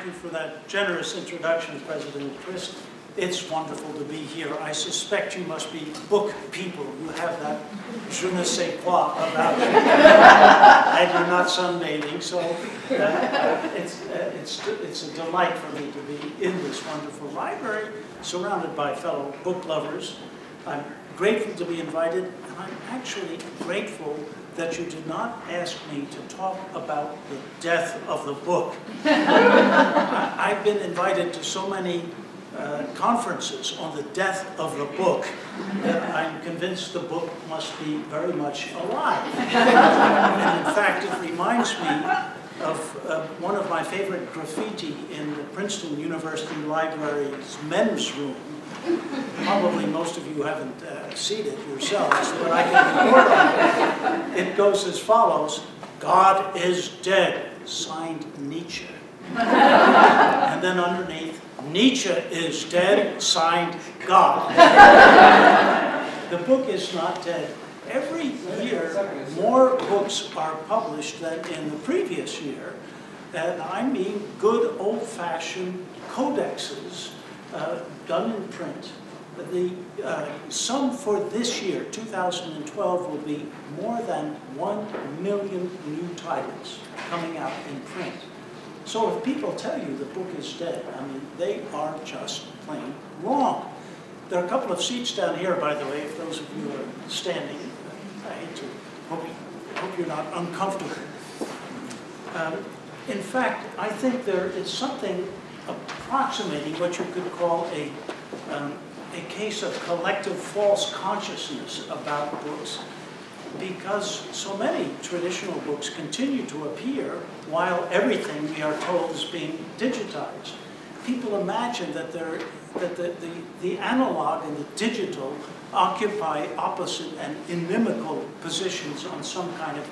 you for that generous introduction, President Chris. It's wonderful to be here. I suspect you must be book people. You have that je ne sais quoi about you. And you're not sunbathing, so it's a delight for me to be in this wonderful library, surrounded by fellow book lovers. I'm grateful to be invited, and I'm actually grateful that you did not ask me to talk about the death of the book. I've been invited to so many conferences on the death of the book that I'm convinced the book must be very much alive. And in fact, it reminds me of one of my favorite graffiti in the Princeton University Library's men's room. Probably most of you haven't seen it yourselves, but I can report on it. It goes as follows: "God is dead," signed Nietzsche. And then underneath, "Nietzsche is dead," signed God. The book is not dead. Every year, more books are published than in the previous year. And I mean good old-fashioned codexes done in print. The sum for this year, 2012, will be more than 1 million new titles coming out in print. So if people tell you the book is dead, I mean, they are just plain wrong. There are a couple of seats down here, by the way, if those of you are standing. I hate to, hope you're not uncomfortable. In fact, I think there is something approximating what you could call a case of collective false consciousness about books, because so many traditional books continue to appear while everything, we are told, is being digitized. People imagine that the analog and the digital occupy opposite and inimical positions on some kind of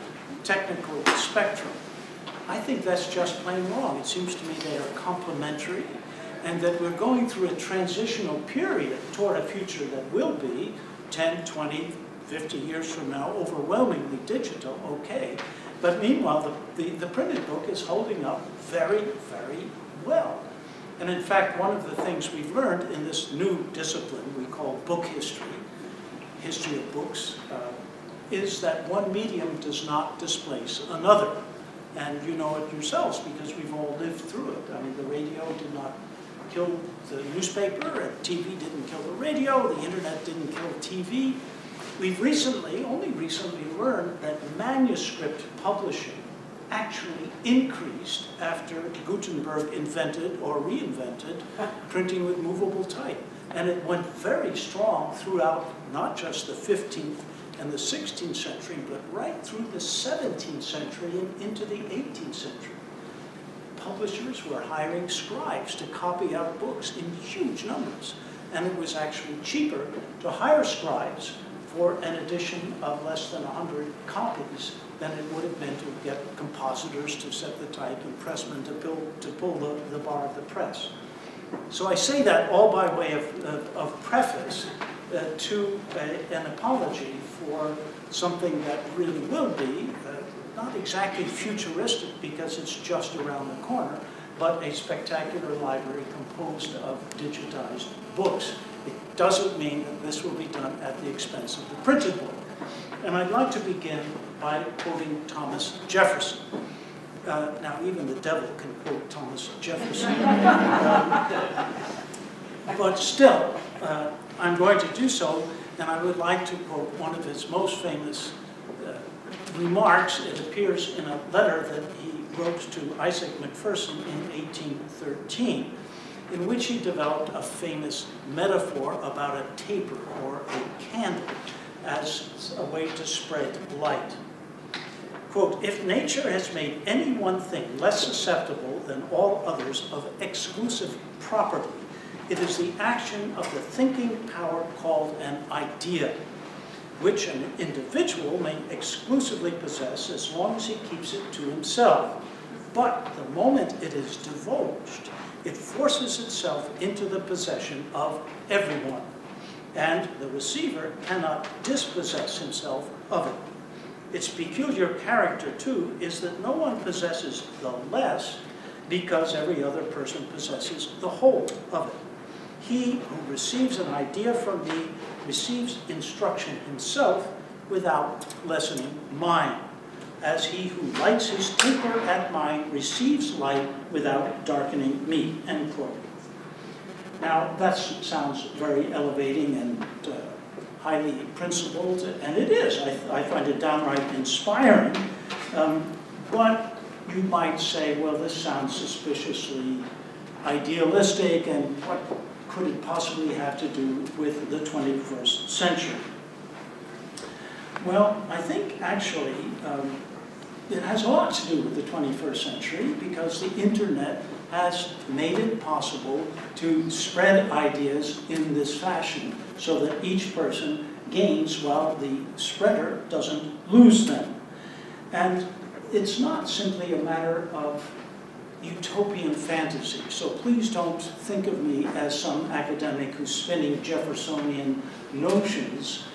technical spectrum. I think that's just plain wrong. It seems to me they are complementary, and that we're going through a transitional period toward a future that will be 10, 20, 50 years from now, overwhelmingly digital, okay. But meanwhile, the printed book is holding up very, very well. And in fact, one of the things we've learned in this new discipline we call book history of books, is that one medium does not displace another. And you know it yourselves because we've all lived through it. I mean, the radio did not kill the newspaper, and TV didn't kill the radio, the internet didn't kill TV. We've only recently learned that manuscript publishing actually increased after Gutenberg invented or reinvented printing with movable type. And it went very strong throughout not just the 15th and the 16th century, but right through the 17th century and into the 18th century. Publishers were hiring scribes to copy out books in huge numbers. And it was actually cheaper to hire scribes for an edition of less than 100 copies than it would have been to get compositors to set the type and pressmen to pull the bar of the press. So I say that all by way of preface to an apology for something that really will be not exactly futuristic because it's just around the corner, but a spectacular library composed of digitized books. It doesn't mean that this will be done at the expense of the printed book. And I'd like to begin by quoting Thomas Jefferson. Now, even the devil can quote Thomas Jefferson. But still, I'm going to do so, and I would like to quote one of his most famous remarks. It appears in a letter that he wrote to Isaac McPherson in 1813, in which he developed a famous metaphor about a taper or a candle as a way to spread light. Quote, "If nature has made any one thing less susceptible than all others of exclusive property, it is the action of the thinking power called an idea, which an individual may exclusively possess as long as he keeps it to himself. But the moment it is divulged, it forces itself into the possession of everyone, and the receiver cannot dispossess himself of it. Its peculiar character, too, is that no one possesses the less because every other person possesses the whole of it. He who receives an idea from me receives instruction himself without lessening mine, as he who lights his taper at mine receives light without darkening me, end quote. Now, that sounds very elevating and highly principled, and it is. I find it downright inspiring. But you might say, well, this sounds suspiciously idealistic, and what could it possibly have to do with the 21st century? Well, I think actually it has a lot to do with the 21st century, because the internet has made it possible to spread ideas in this fashion so that each person gains while the spreader doesn't lose them. And it's not simply a matter of utopian fantasy, so please don't think of me as some academic who's spinning Jeffersonian notions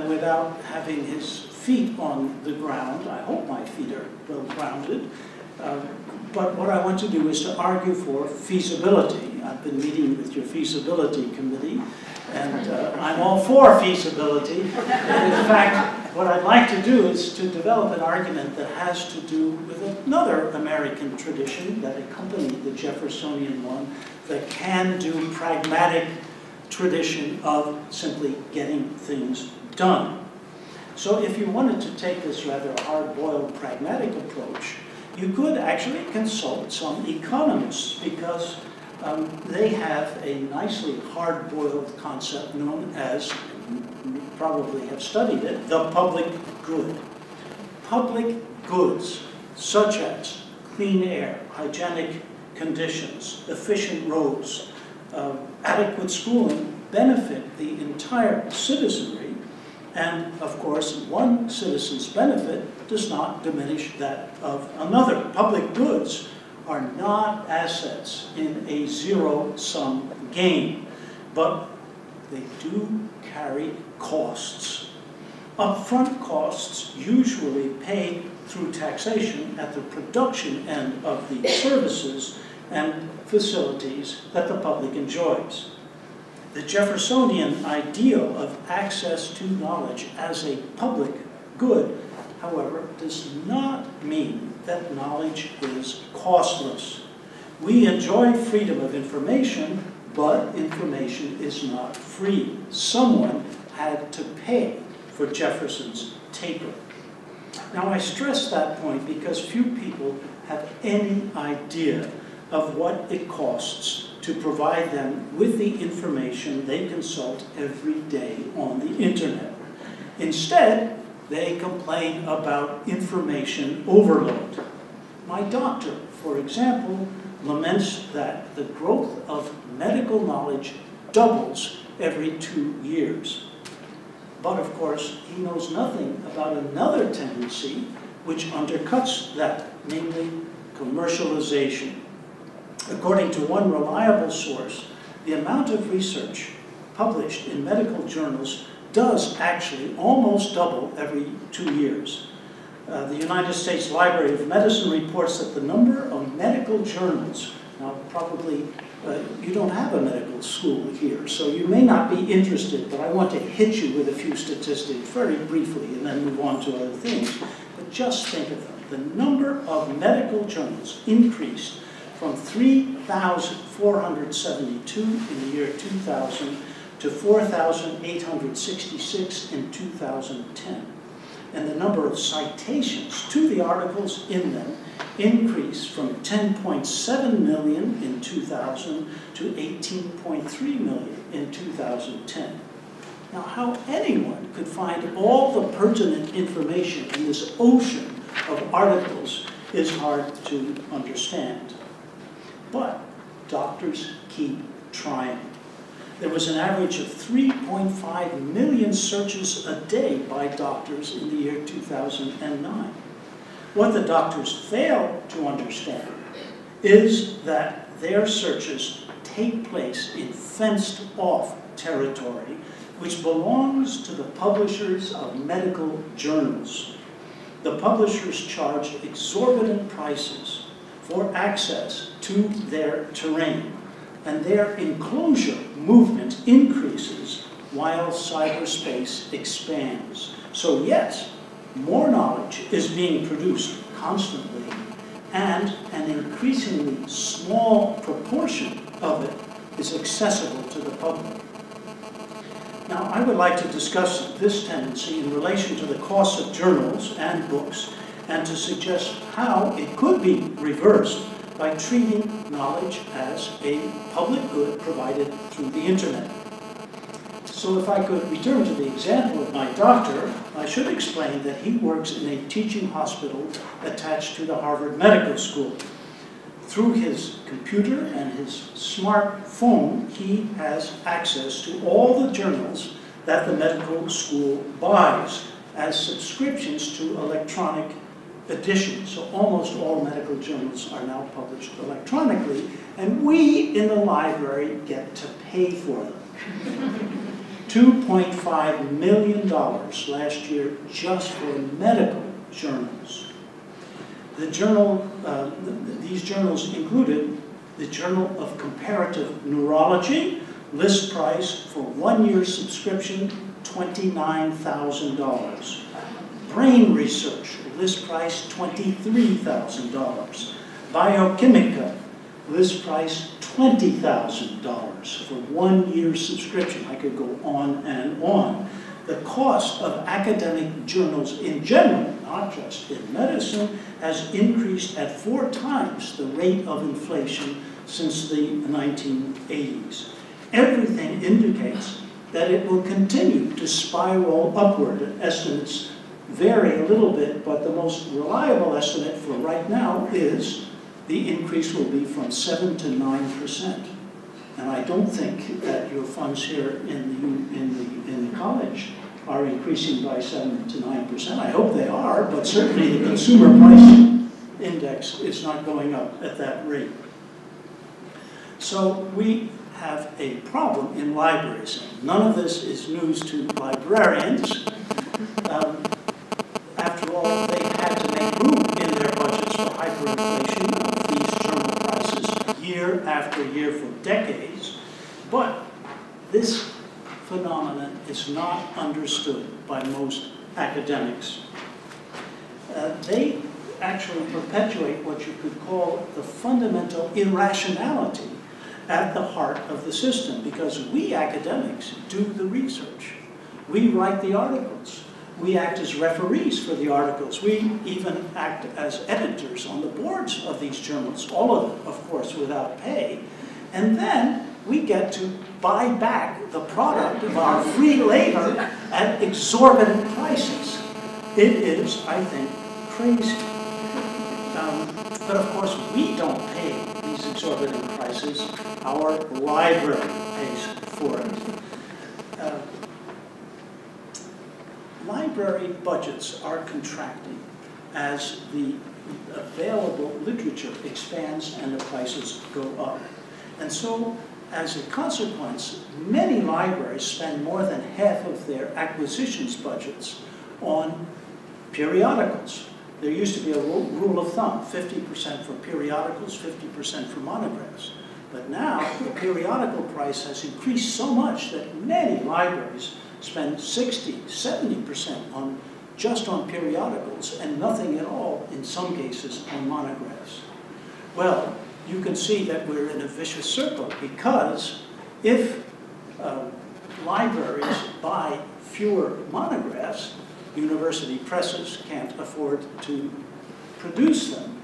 without having his feet on the ground. I hope my feet are well grounded. But what I want to do is to argue for feasibility. I've been meeting with your feasibility committee, and I'm all for feasibility. And in fact, what I'd like to do is to develop an argument that has to do with another American tradition that accompanied the Jeffersonian one, the can-do, pragmatic tradition of simply getting things done. So if you wanted to take this rather hard-boiled, pragmatic approach, you could actually consult some economists, because they have a nicely hard-boiled concept known as, you probably have studied it, the public good. Public goods, such as clean air, hygienic conditions, efficient roads, adequate schooling, benefit the entire citizenry. And, of course, one citizen's benefit does not diminish that of another. Public goods are not assets in a zero-sum game, but they do carry costs. Upfront costs usually paid through taxation at the production end of the services and facilities that the public enjoys. The Jeffersonian ideal of access to knowledge as a public good, however, does not mean that knowledge is costless. We enjoy freedom of information, but information is not free. Someone had to pay for Jefferson's taper. Now, I stress that point because few people have any idea of what it costs to provide them with the information they consult every day on the internet. Instead, they complain about information overload. My doctor, for example, laments that the growth of medical knowledge doubles every 2 years. But of course, he knows nothing about another tendency which undercuts that, namely commercialization. According to one reliable source, the amount of research published in medical journals does actually almost double every 2 years. The United States Library of Medicine reports that the number of medical journals, now probably you don't have a medical school here, so you may not be interested, but I want to hit you with a few statistics very briefly and then move on to other things. But just think of them. The number of medical journals increased from 3,472 in the year 2000 to 4,866 in 2010. And the number of citations to the articles in them increased from 10.7 million in 2000 to 18.3 million in 2010. Now, how anyone could find all the pertinent information in this ocean of articles is hard to understand. But doctors keep trying. There was an average of 3.5 million searches a day by doctors in the year 2009. What the doctors fail to understand is that their searches take place in fenced-off territory, which belongs to the publishers of medical journals. The publishers charge exorbitant prices for access to their terrain, and their enclosure movement increases while cyberspace expands. So yes, more knowledge is being produced constantly, and an increasingly small proportion of it is accessible to the public. Now, I would like to discuss this tendency in relation to the costs of journals and books, and to suggest how it could be reversed by treating knowledge as a public good provided through the internet. So if I could return to the example of my doctor, I should explain that he works in a teaching hospital attached to the Harvard Medical School. Through his computer and his smartphone, he has access to all the journals that the medical school buys as subscriptions to electronic editions. So almost all medical journals are now published electronically, and we in the library get to pay for them. $2.5 million last year just for medical journals. The journal, these journals included the Journal of Comparative Neurology, list price for 1 year subscription, $29,000. Brain Research, list price $23,000. Biochemica, list price $20,000 for 1 year subscription. I could go on and on. The cost of academic journals in general, not just in medicine, has increased at 4 times the rate of inflation since the 1980s. Everything indicates that it will continue to spiral upward. Estimates vary a little bit, but the most reliable estimate for right now is the increase will be from 7 to 9%. And I don't think that your funds here in the college are increasing by 7 to 9%. I hope they are, but certainly the consumer price index is not going up at that rate. So we have a problem in libraries. None of this is news to librarians. After all, they had to make room in their budgets for hyperinflation of these journal prices year after year for decades. But this phenomenon is not understood by most academics. They actually perpetuate what you could call the fundamental irrationality at the heart of the system, because we academics do the research. We write the articles. We act as referees for the articles. We even act as editors on the boards of these journals, all of them, of course, without pay. And then we get to buy back the product of our free labor at exorbitant prices. It is, I think, crazy. But of course, we don't pay these exorbitant prices. Our library pays for it. Library budgets are contracting as the available literature expands and the prices go up. And so, as a consequence, many libraries spend more than half of their acquisitions budgets on periodicals. There used to be a rule of thumb, 50% for periodicals, 50% for monographs. But now, the periodical price has increased so much that many libraries spend 60, 70% just on periodicals and nothing at all, in some cases, on monographs. Well, you can see that we're in a vicious circle, because if libraries buy fewer monographs, university presses can't afford to produce them.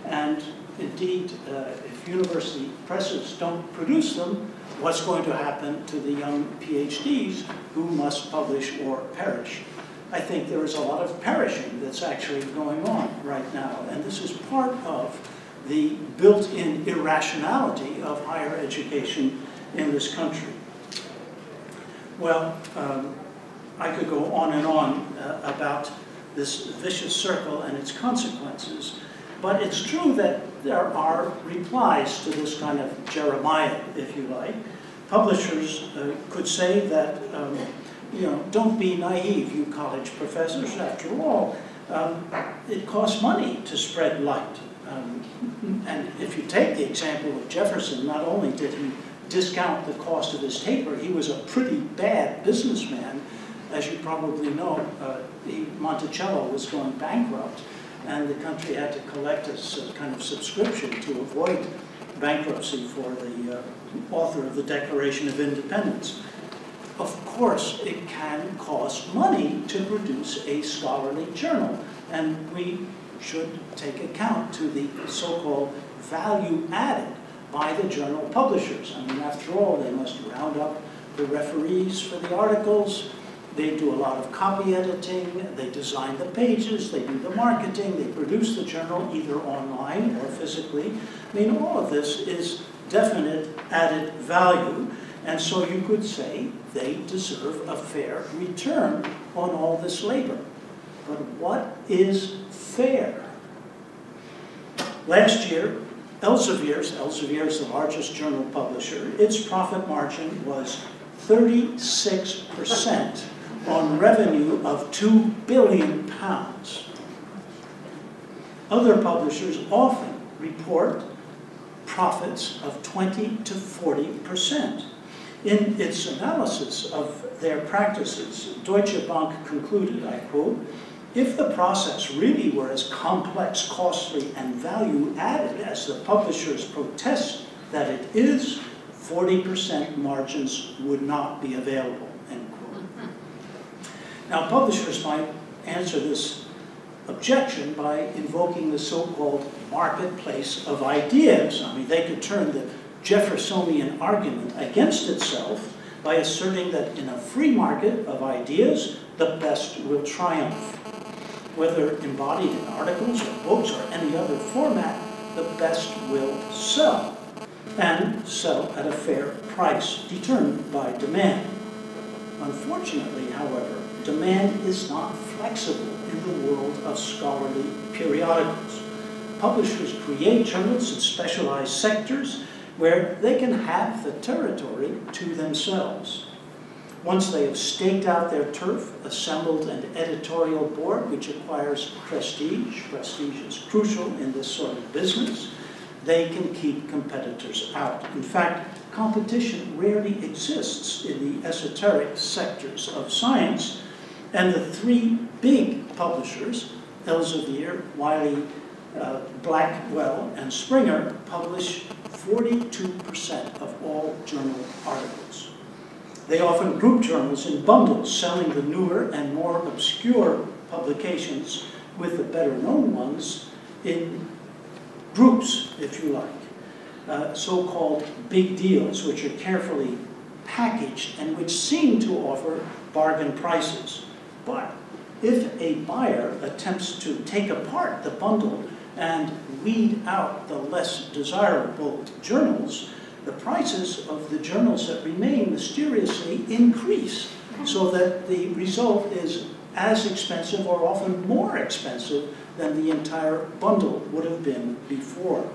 And indeed, if university presses don't produce them, what's going to happen to the young PhDs who must publish or perish? I think there is a lot of perishing that's actually going on right now, and this is part of the built-in irrationality of higher education in this country. Well, I could go on and on about this vicious circle and its consequences, but it's true that there are replies to this kind of Jeremiah, if you like. Publishers could say that, you know, don't be naive, you college professors. After all, it costs money to spread light. And if you take the example of Jefferson, not only did he discount the cost of his paper, he was a pretty bad businessman. As you probably know, Monticello was going bankrupt, and the country had to collect a kind of subscription to avoid bankruptcy for the author of the Declaration of Independence. Of course, it can cost money to produce a scholarly journal, and we should take account to the so-called value added by the journal publishers. I mean, after all, they must round up the referees for the articles, they do a lot of copy editing, they design the pages, they do the marketing, they produce the journal either online or physically. I mean, all of this is definite added value, and so you could say they deserve a fair return on all this labor. But what is fair? Last year, Elsevier's the largest journal publisher, its profit margin was 36% on revenue of £2 billion. Other publishers often report profits of 20 to 40%. In its analysis of their practices, Deutsche Bank concluded, I quote, "If the process really were as complex, costly, and value-added as the publishers protest that it is, 40% margins would not be available," end quote. Now, publishers might answer this objection by invoking the so-called marketplace of ideas. I mean, they could turn the Jeffersonian argument against itself by asserting that in a free market of ideas, the best will triumph. Whether embodied in articles or books or any other format, the best will sell, and sell at a fair price determined by demand. Unfortunately, however, demand is not flexible in the world of scholarly periodicals. Publishers create journals in specialized sectors where they can have the territory to themselves. Once they have staked out their turf, assembled an editorial board which acquires prestige is crucial in this sort of business, they can keep competitors out. In fact, competition rarely exists in the esoteric sectors of science, and the three big publishers, Elsevier, Wiley, Blackwell, and Springer, publish 42% of all journal articles. They often group journals in bundles, selling the newer and more obscure publications with the better-known ones in groups, if you like, so-called big deals, which are carefully packaged and which seem to offer bargain prices. But if a buyer attempts to take apart the bundle and weed out the less desirable journals, the prices of the journals that remain mysteriously increase, so that the result is as expensive or often more expensive than the entire bundle would have been before.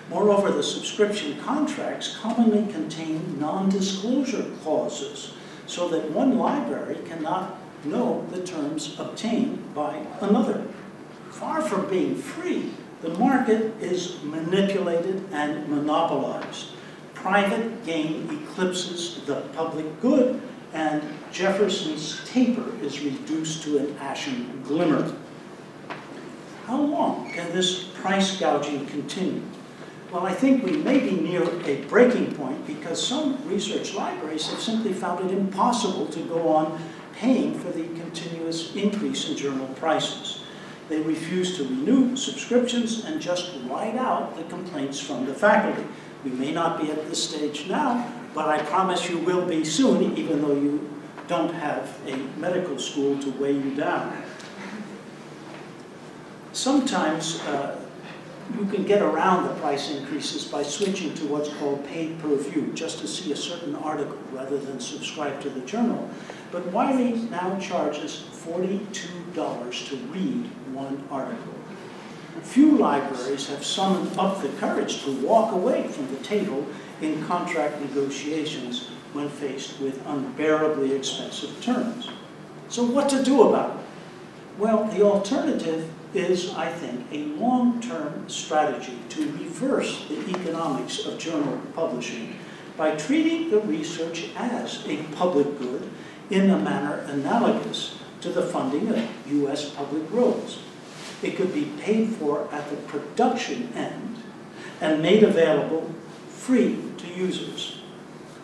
Moreover, the subscription contracts commonly contain non-disclosure clauses, so that one library cannot know the terms obtained by another. Far from being free, the market is manipulated and monopolized. Private gain eclipses the public good, and Jefferson's taper is reduced to an ashen glimmer. How long can this price gouging continue? Well, I think we may be near a breaking point, because some research libraries have simply found it impossible to go on paying for the continuous increase in journal prices. They refuse to renew subscriptions and just write out the complaints from the faculty. We may not be at this stage now, but I promise you will be soon, even though you don't have a medical school to weigh you down. Sometimes you can get around the price increases by switching to what's called paid per view, just to see a certain article rather than subscribe to the journal. But Wiley now charges $42 to read one article. Few libraries have summoned up the courage to walk away from the table in contract negotiations when faced with unbearably expensive terms. So what to do about it? Well, the alternative is, I think, a long-term strategy to reverse the economics of journal publishing by treating the research as a public good in a manner analogous to the funding of U.S. public roads. It could be paid for at the production end and made available free to users.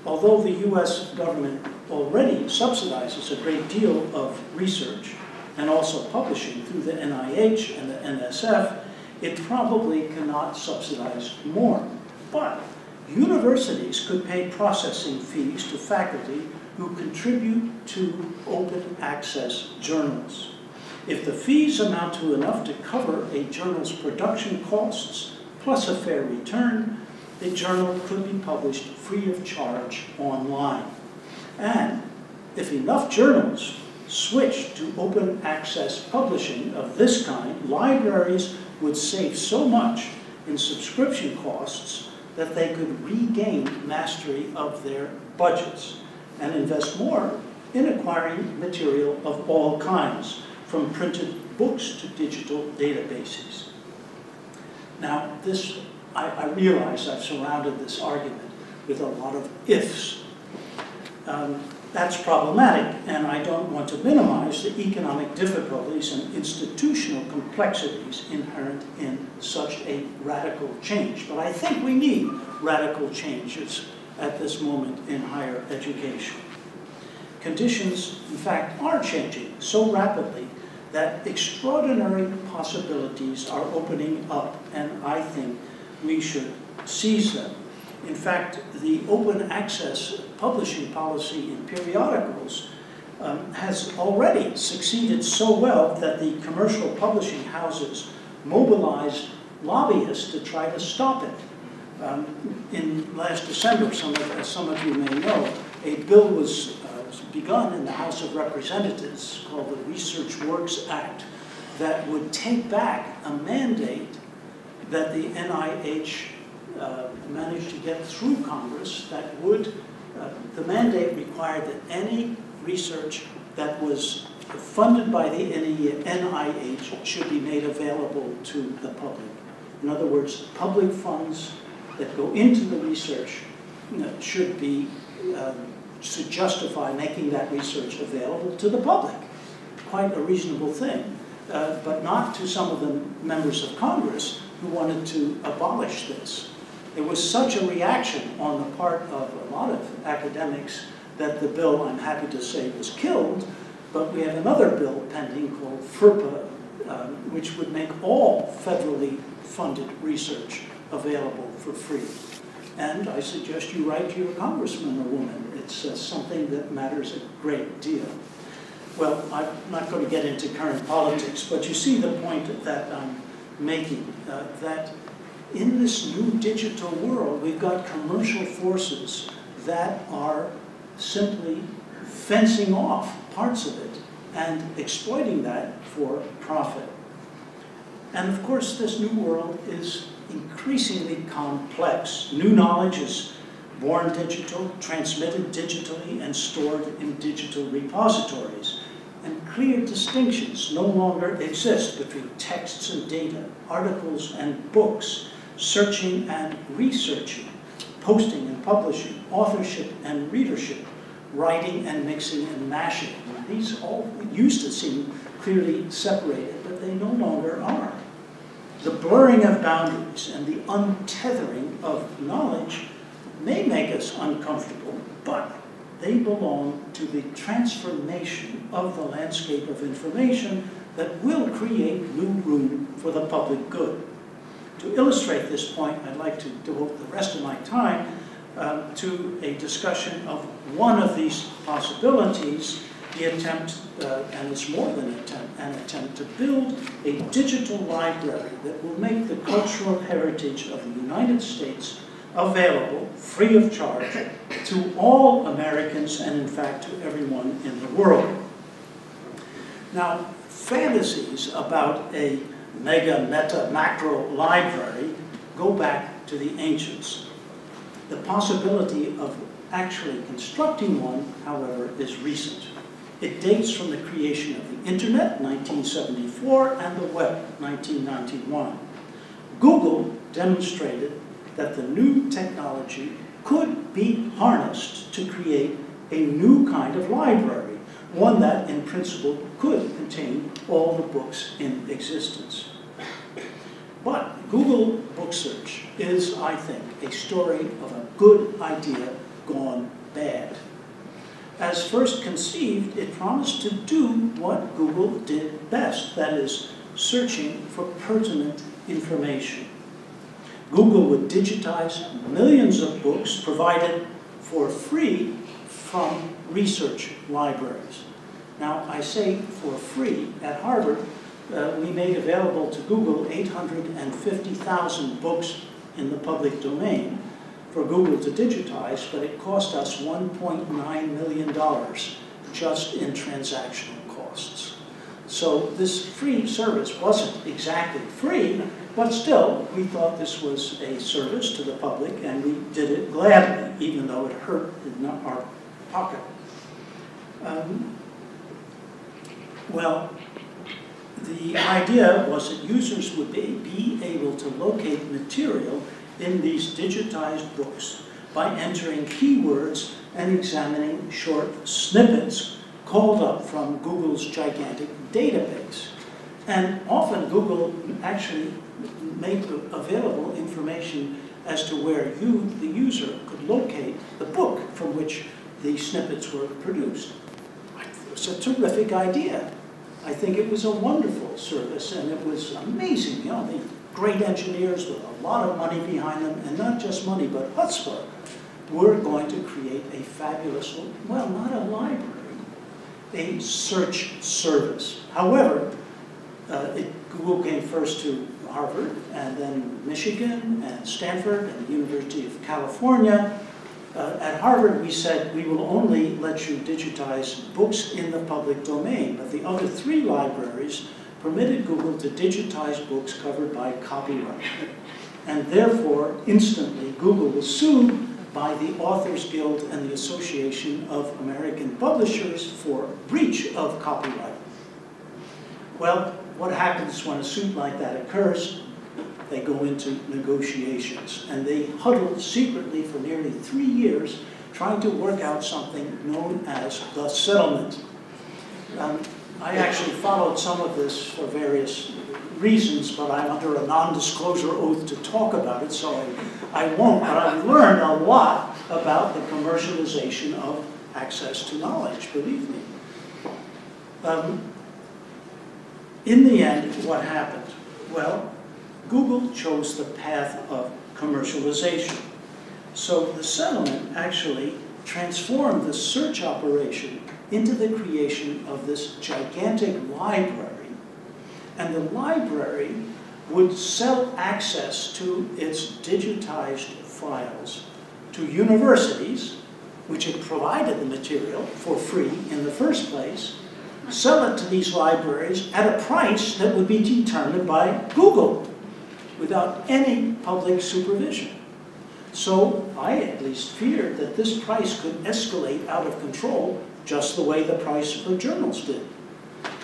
Although the U.S. government already subsidizes a great deal of research and also publishing through the NIH and the NSF, it probably cannot subsidize more. But universities could pay processing fees to faculty who contribute to open access journals. If the fees amount to enough to cover a journal's production costs plus a fair return, the journal could be published free of charge online. And if enough journals switch to open access publishing of this kind, libraries would save so much in subscription costs that they could regain mastery of their budgets and invest more in acquiring material of all kinds, from printed books to digital databases. Now, I realize I've surrounded this argument with a lot of ifs. That's problematic, and I don't want to minimize the economic difficulties and institutional complexities inherent in such a radical change. But I think we need radical changes at this moment in higher education. Conditions, in fact, are changing so rapidly that extraordinary possibilities are opening up, and I think we should seize them. In fact, the open access publishing policy in periodicals has already succeeded so well that the commercial publishing houses mobilized lobbyists to try to stop it. In last December, as some of you may know, a bill was begun in the House of Representatives called the Research Works Act that would take back a mandate that the NIH managed to get through Congress that would, the mandate required that any research that was funded by the NIH should be made available to the public. In other words, public funds that go into the research should be, should justify making that research available to the public. Quite a reasonable thing, but not to some of the members of Congress who wanted to abolish this. There was such a reaction on the part of a lot of academics that the bill, I'm happy to say, was killed, but we have another bill pending called FERPA, which would make all federally funded research available for free. And I suggest you write to your congressman or woman. It's something that matters a great deal. Well, I'm not going to get into current politics, but you see the point that I'm making, that in this new digital world, we've got commercial forces that are simply fencing off parts of it and exploiting that for profit. And of course, this new world is increasingly complex. New knowledge is born digital, transmitted digitally, and stored in digital repositories. And clear distinctions no longer exist between texts and data, articles and books, searching and researching, posting and publishing, authorship and readership, writing and mixing and mashing. These all used to seem clearly separated, but they no longer are. The blurring of boundaries and the untethering of knowledge may make us uncomfortable, but they belong to the transformation of the landscape of information that will create new room for the public good. To illustrate this point, I'd like to devote the rest of my time to a discussion of one of these possibilities, the attempt, and it's more than an attempt to build a digital library that will make the cultural heritage of the United States available, free of charge, to all Americans and, in fact, to everyone in the world. Now, fantasies about a mega, meta, macro library go back to the ancients. The possibility of actually constructing one, however, is recent. It dates from the creation of the internet, 1974, and the web, 1991. Google demonstrated that the new technology could be harnessed to create a new kind of library, one that, in principle, could contain all the books in existence. But Google Book Search is, I think, a story of a good idea gone bad. As first conceived, it promised to do what Google did best, that is, searching for pertinent information. Google would digitize millions of books provided for free from research libraries. Now, I say for free. At Harvard, we made available to Google 850,000 books in the public domain for Google to digitize, but it cost us $1.9 million just in transactional costs. So this free service wasn't exactly free, but still, we thought this was a service to the public, and we did it gladly, even though it hurt in our pocket. Well, the idea was that users would be able to locate material in these digitized books by entering keywords and examining short snippets called up from Google's gigantic database. And often Google actually made available information as to where you, the user, could locate the book from which the snippets were produced. It was a terrific idea. I think it was a wonderful service, and it was amazing. You know, the great engineers with a lot of money behind them, and not just money, but chutzpah, were going to create a fabulous, well, not a library, a search service. However, Google came first to Harvard, and then Michigan, and Stanford, and the University of California. At Harvard, we said we will only let you digitize books in the public domain, but the other three libraries permitted Google to digitize books covered by copyright. And therefore, instantly, Google was sued by the Authors Guild and the Association of American Publishers for breach of copyright. Well, what happens when a suit like that occurs? They go into negotiations, and they huddled secretly for nearly 3 years trying to work out something known as the settlement. I actually followed some of this for various reasons, but I'm under a non-disclosure oath to talk about it, so I won't. But I've learned a lot about the commercialization of access to knowledge, believe me. In the end, what happened? Well, Google chose the path of commercialization. So the settlement actually transformed the search operation into the creation of this gigantic library. And the library would sell access to its digitized files to universities, which had provided the material for free in the first place, sell it to these libraries at a price that would be determined by Google without any public supervision. So I at least feared that this price could escalate out of control just the way the price for journals did.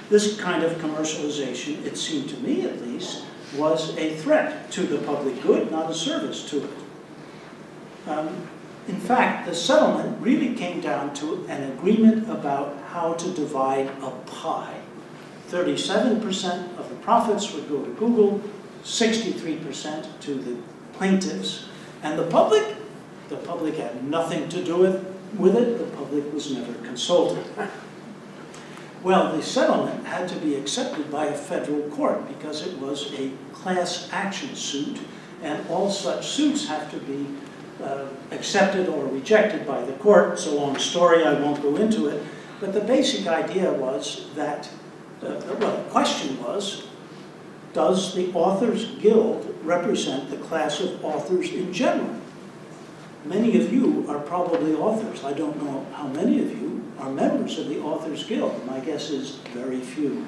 This kind of commercialization, it seemed to me at least, was a threat to the public good, not a service to it. In fact, the settlement really came down to an agreement about how to divide a pie. 37% of the profits would go to Google, 63% to the plaintiffs. And the public had nothing to do with it. The public was never consulted. Well, the settlement had to be accepted by a federal court because it was a class action suit, and all such suits have to be accepted or rejected by the court. It's a long story, I won't go into it. But the basic idea was that, the question was, does the Authors Guild represent the class of authors in general? Many of you are probably authors. I don't know how many of you are members of the Authors Guild. My guess is very few.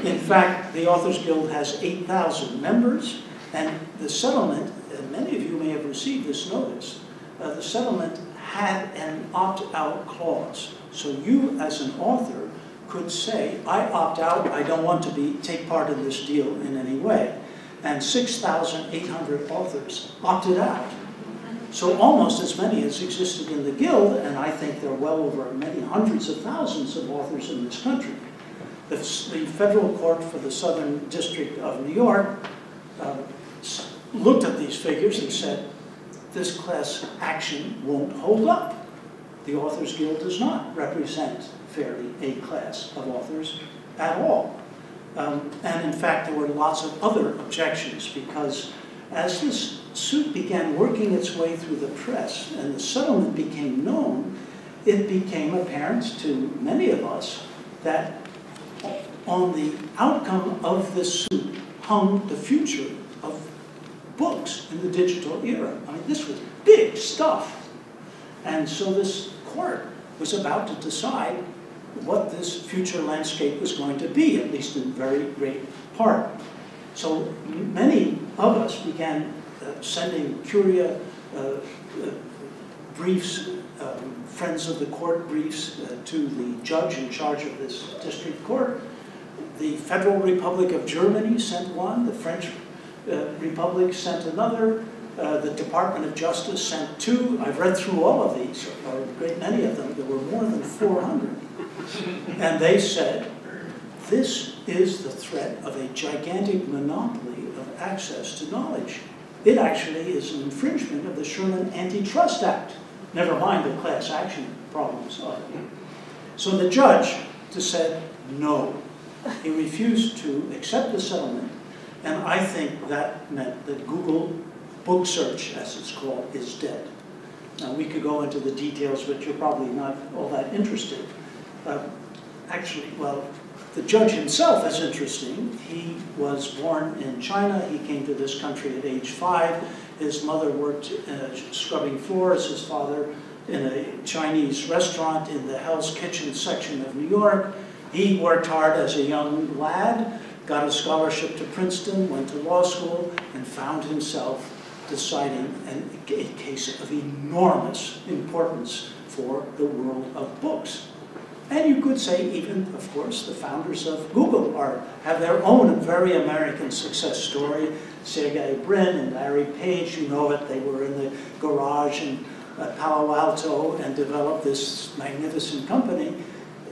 In fact, the Authors Guild has 8,000 members, and the settlement, and many of you may have received this notice, the settlement had an opt-out clause. So you, as an author, could say, I opt out, I don't want to take part in this deal in any way. And 6,800 authors opted out. So almost as many as existed in the Guild, and I think there are well over many hundreds of thousands of authors in this country. The federal court for the Southern District of New York looked at these figures and said, this class action won't hold up. The Authors Guild does not represent fairly a class of authors at all. And in fact, there were lots of other objections, because as this suit began working its way through the press and the settlement became known, it became apparent to many of us that on the outcome of this suit hung the future of books in the digital era. I mean, this was big stuff. And so this court was about to decide what this future landscape was going to be, at least in very great part. So many of us began sending curia briefs, friends of the court briefs, to the judge in charge of this district court. The Federal Republic of Germany sent one, the French Republic sent another, the Department of Justice sent two. I've read through all of these, or a great many of them. There were more than 400. And they said, this is the threat of a gigantic monopoly of access to knowledge. It actually is an infringement of the Sherman Antitrust Act, never mind the class action problems of it. So the judge just said no. He refused to accept the settlement, and I think that meant that Google book search, as it's called, is dead. Now, we could go into the details, but you're probably not all that interested. Actually, well, the judge himself is interesting. He was born in China. He came to this country at age 5. His mother worked scrubbing floors. His father in a Chinese restaurant in the Hell's Kitchen section of New York. He worked hard as a young lad, got a scholarship to Princeton, went to law school, and found himself deciding a case of enormous importance for the world of books. And you could say even, of course, the founders of Google have their own very American success story. Sergey Brin and Larry Page, you know it, they were in the garage in Palo Alto and developed this magnificent company.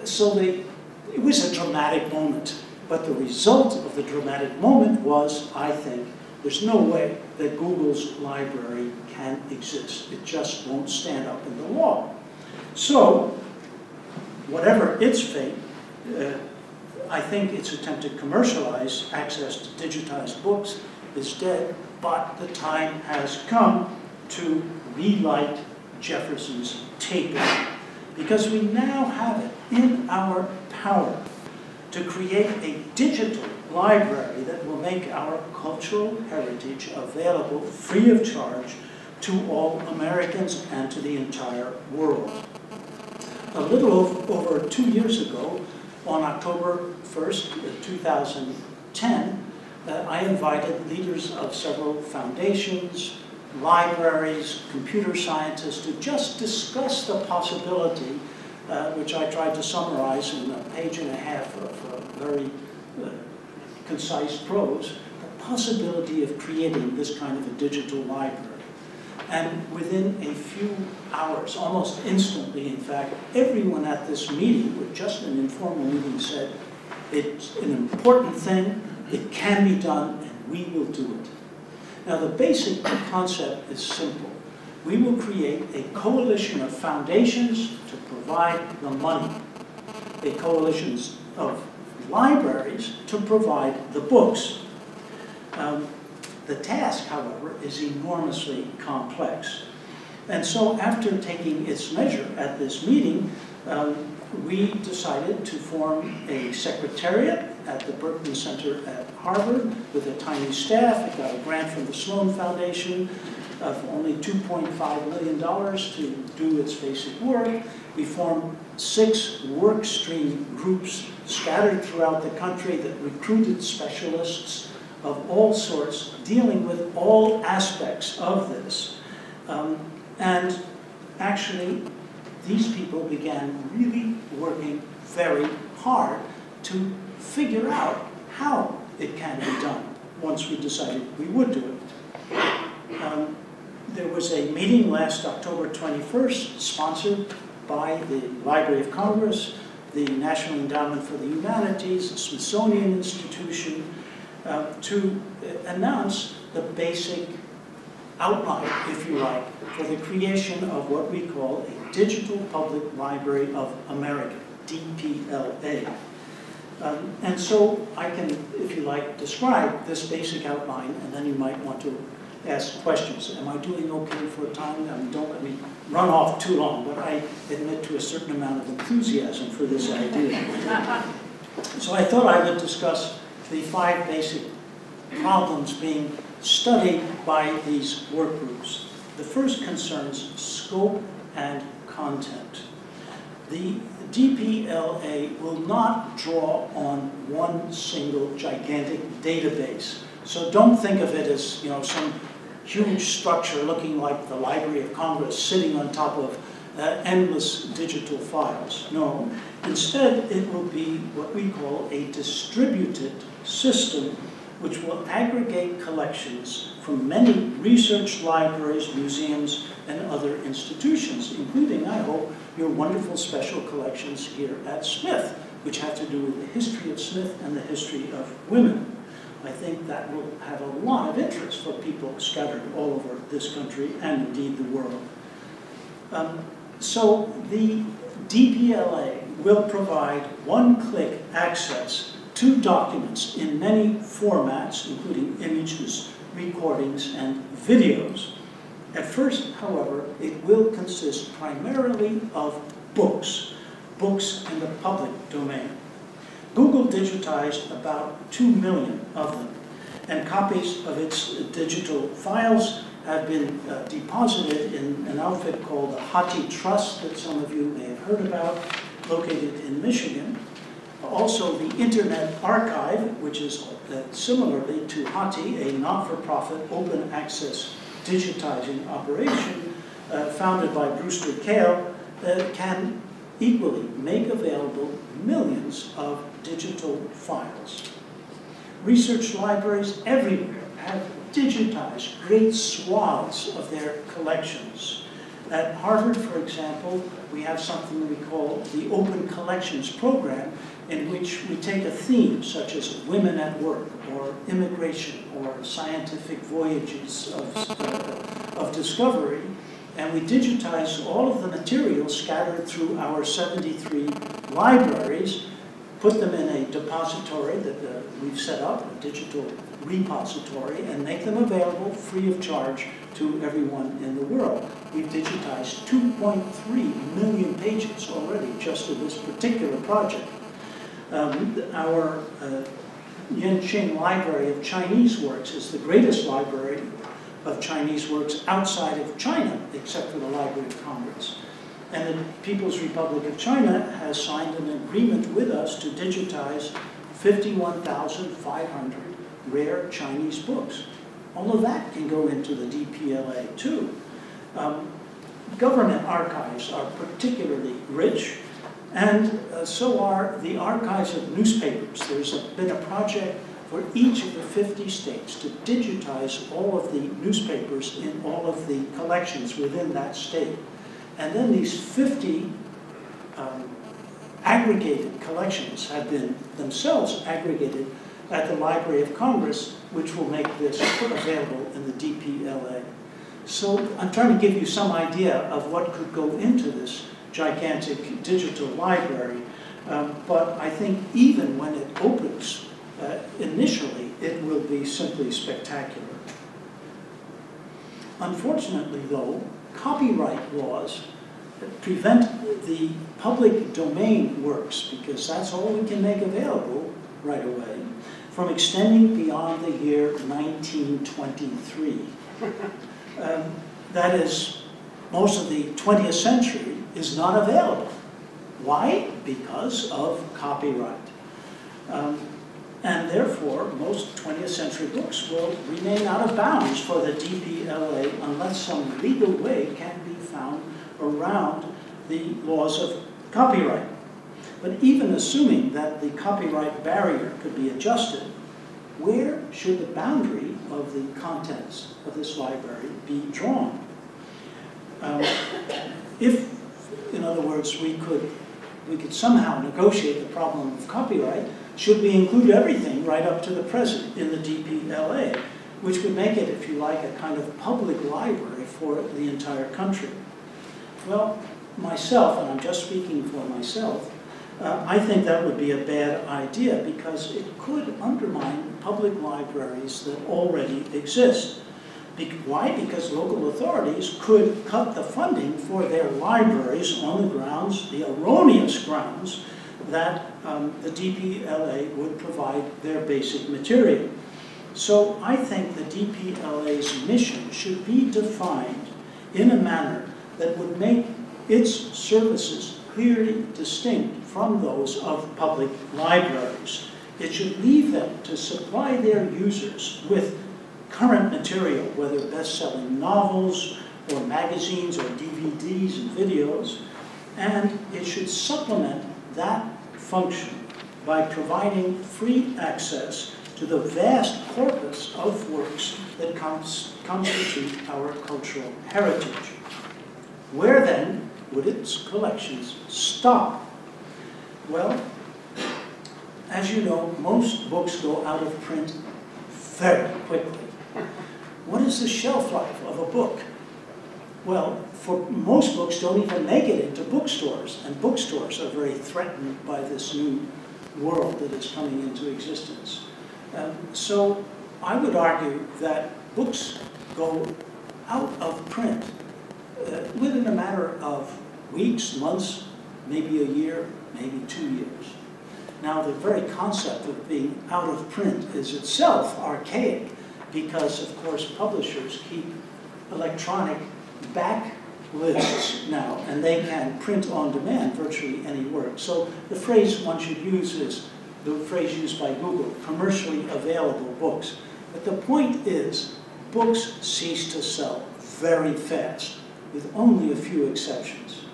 So it was a dramatic moment. But the result of the dramatic moment was, I think, there's no way that Google's library can exist. It just won't stand up in the law. So, whatever its fate, I think its attempt to commercialize access to digitized books is dead, but the time has come to relight Jefferson's taping, because we now have it in our power to create a digital library that will make our cultural heritage available free of charge to all Americans and to the entire world. A little over 2 years ago, on October 1st, 2010, I invited leaders of several foundations, libraries, computer scientists to just discuss the possibility, which I tried to summarize in a page and a half of very concise prose, the possibility of creating this kind of a digital library. And within a few hours, almost instantly in fact, everyone at this meeting, with just an informal meeting, said, it's an important thing, it can be done, and we will do it. Now the basic concept is simple. We will create a coalition of foundations to provide the money, a coalition of libraries to provide the books. The task, however, is enormously complex. And so after taking its measure at this meeting, we decided to form a secretariat at the Berkman Center at Harvard with a tiny staff. It got a grant from the Sloan Foundation of only $2.5 million to do its basic work. We formed 6 work stream groups scattered throughout the country that recruited specialists of all sorts, dealing with all aspects of this. And actually, these people began really working very hard to figure out how it can be done once we decided we would do it. There was a meeting last October 21st, sponsored by the Library of Congress, the National Endowment for the Humanities, the Smithsonian Institution, to announce the basic outline, if you like, for the creation of what we call a Digital Public Library of America, DPLA. And so I can, if you like, describe this basic outline, and then you might want to ask questions. Am I doing okay for time? Don't let me run off too long, but I admit to a certain amount of enthusiasm for this idea. So I thought I would discuss the 5 basic problems being studied by these work groups. The first concerns scope and content. The DPLA will not draw on one single gigantic database. So don't think of it as, you know, some huge structure looking like the Library of Congress sitting on top of endless digital files. No, instead it will be what we call a distributed system which will aggregate collections from many research libraries, museums, and other institutions, including, I hope, your wonderful special collections here at Smith, which have to do with the history of Smith and the history of women. I think that will have a lot of interest for people scattered all over this country and indeed the world. So the DPLA will provide one-click access to documents in many formats, including images, recordings, and videos. At first, however, it will consist primarily of books in the public domain. Google digitized about 2 million of them, and copies of its digital files have been deposited in an outfit called the Hathi Trust that some of you may have heard about, located in Michigan. Also, the Internet Archive, which is similarly to Hathi, a not-for-profit open access digitizing operation founded by Brewster Kahle, can equally make available millions of digital files. Research libraries everywhere have digitized great swaths of their collections. At Harvard, for example, we have something we call the Open Collections Program, in which we take a theme such as women at work, or immigration, or scientific voyages of discovery, and we digitize all of the materials scattered through our 73 libraries, put them in a depository that we've set up, a digital repository, and make them available free of charge to everyone in the world. We've digitized 2.3 million pages already just in this particular project. Our Yenqing Library of Chinese Works is the greatest library of Chinese works outside of China, except for the Library of Congress. And the People's Republic of China has signed an agreement with us to digitize 51,500 rare Chinese books. All of that can go into the DPLA too. Government archives are particularly rich, and so are the archives of newspapers. There's been a project for each of the 50 states to digitize all of the newspapers in all of the collections within that state. And then these 50 aggregated collections have been themselves aggregated at the Library of Congress, which will make this available in the DPLA. So I'm trying to give you some idea of what could go into this gigantic digital library, but I think even when it opens, initially, it will be simply spectacular. Unfortunately, though, copyright laws prevent the public domain works, because that's all we can make available right away, from extending beyond the year 1923. That is, most of the 20th century is not available. Why? Because of copyright. And therefore, most 20th century books will remain out of bounds for the DPLA unless some legal way can be found around the laws of copyright. But even assuming that the copyright barrier could be adjusted, where should the boundary of the contents of this library be drawn? If, in other words, we could somehow negotiate the problem of copyright, should we include everything right up to the present in the DPLA, which would make it, if you like, a kind of public library for the entire country? Well, myself, and I'm just speaking for myself, I think that would be a bad idea because it could undermine public libraries that already exist. Why? Because local authorities could cut the funding for their libraries on the grounds, the erroneous grounds, that the DPLA would provide their basic material. So I think the DPLA's mission should be defined in a manner that would make its services clearly distinct from those of public libraries. It should leave them to supply their users with current material, whether best-selling novels or magazines or DVDs and videos, and it should supplement that function by providing free access to the vast corpus of works that constitute our cultural heritage. Where then would its collections stop? Well, as you know, most books go out of print very quickly. What is the shelf life of a book? Well, for most books don't even make it into bookstores, and bookstores are very threatened by this new world that is coming into existence. So I would argue that books go out of print within a matter of weeks, months, maybe a year, maybe 2 years. Now, the very concept of being out of print is itself archaic because, of course, publishers keep electronic backlists now, and they can print on demand virtually any work. So the phrase one should use is the phrase used by Google, commercially available books. But the point is, books cease to sell very fast, with only a few exceptions.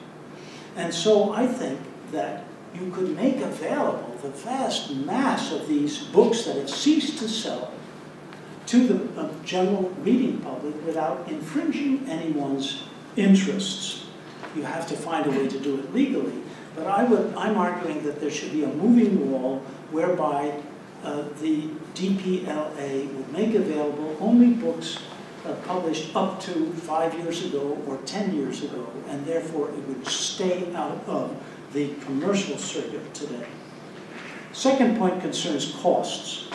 And so I think that you could make available the vast mass of these books that have ceased to sell to the general reading public without infringing anyone's interests. You have to find a way to do it legally, but I'm arguing that there should be a moving wall whereby the DPLA would make available only books published up to 5 years ago or 10 years ago, and therefore it would stay out of the commercial circuit today. Second point concerns costs.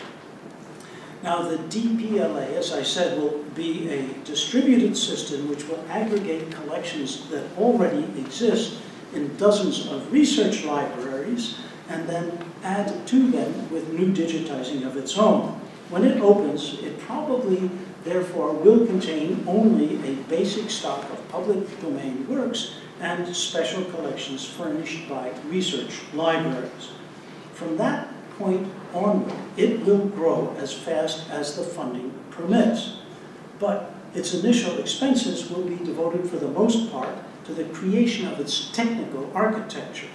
Now, the DPLA, as I said, will be a distributed system which will aggregate collections that already exist in dozens of research libraries and then add to them with new digitizing of its own. When it opens, it probably, therefore, will contain only a basic stock of public domain works and special collections furnished by research libraries. From that point onward, it will grow as fast as the funding permits. But its initial expenses will be devoted for the most part to the creation of its technical architecture.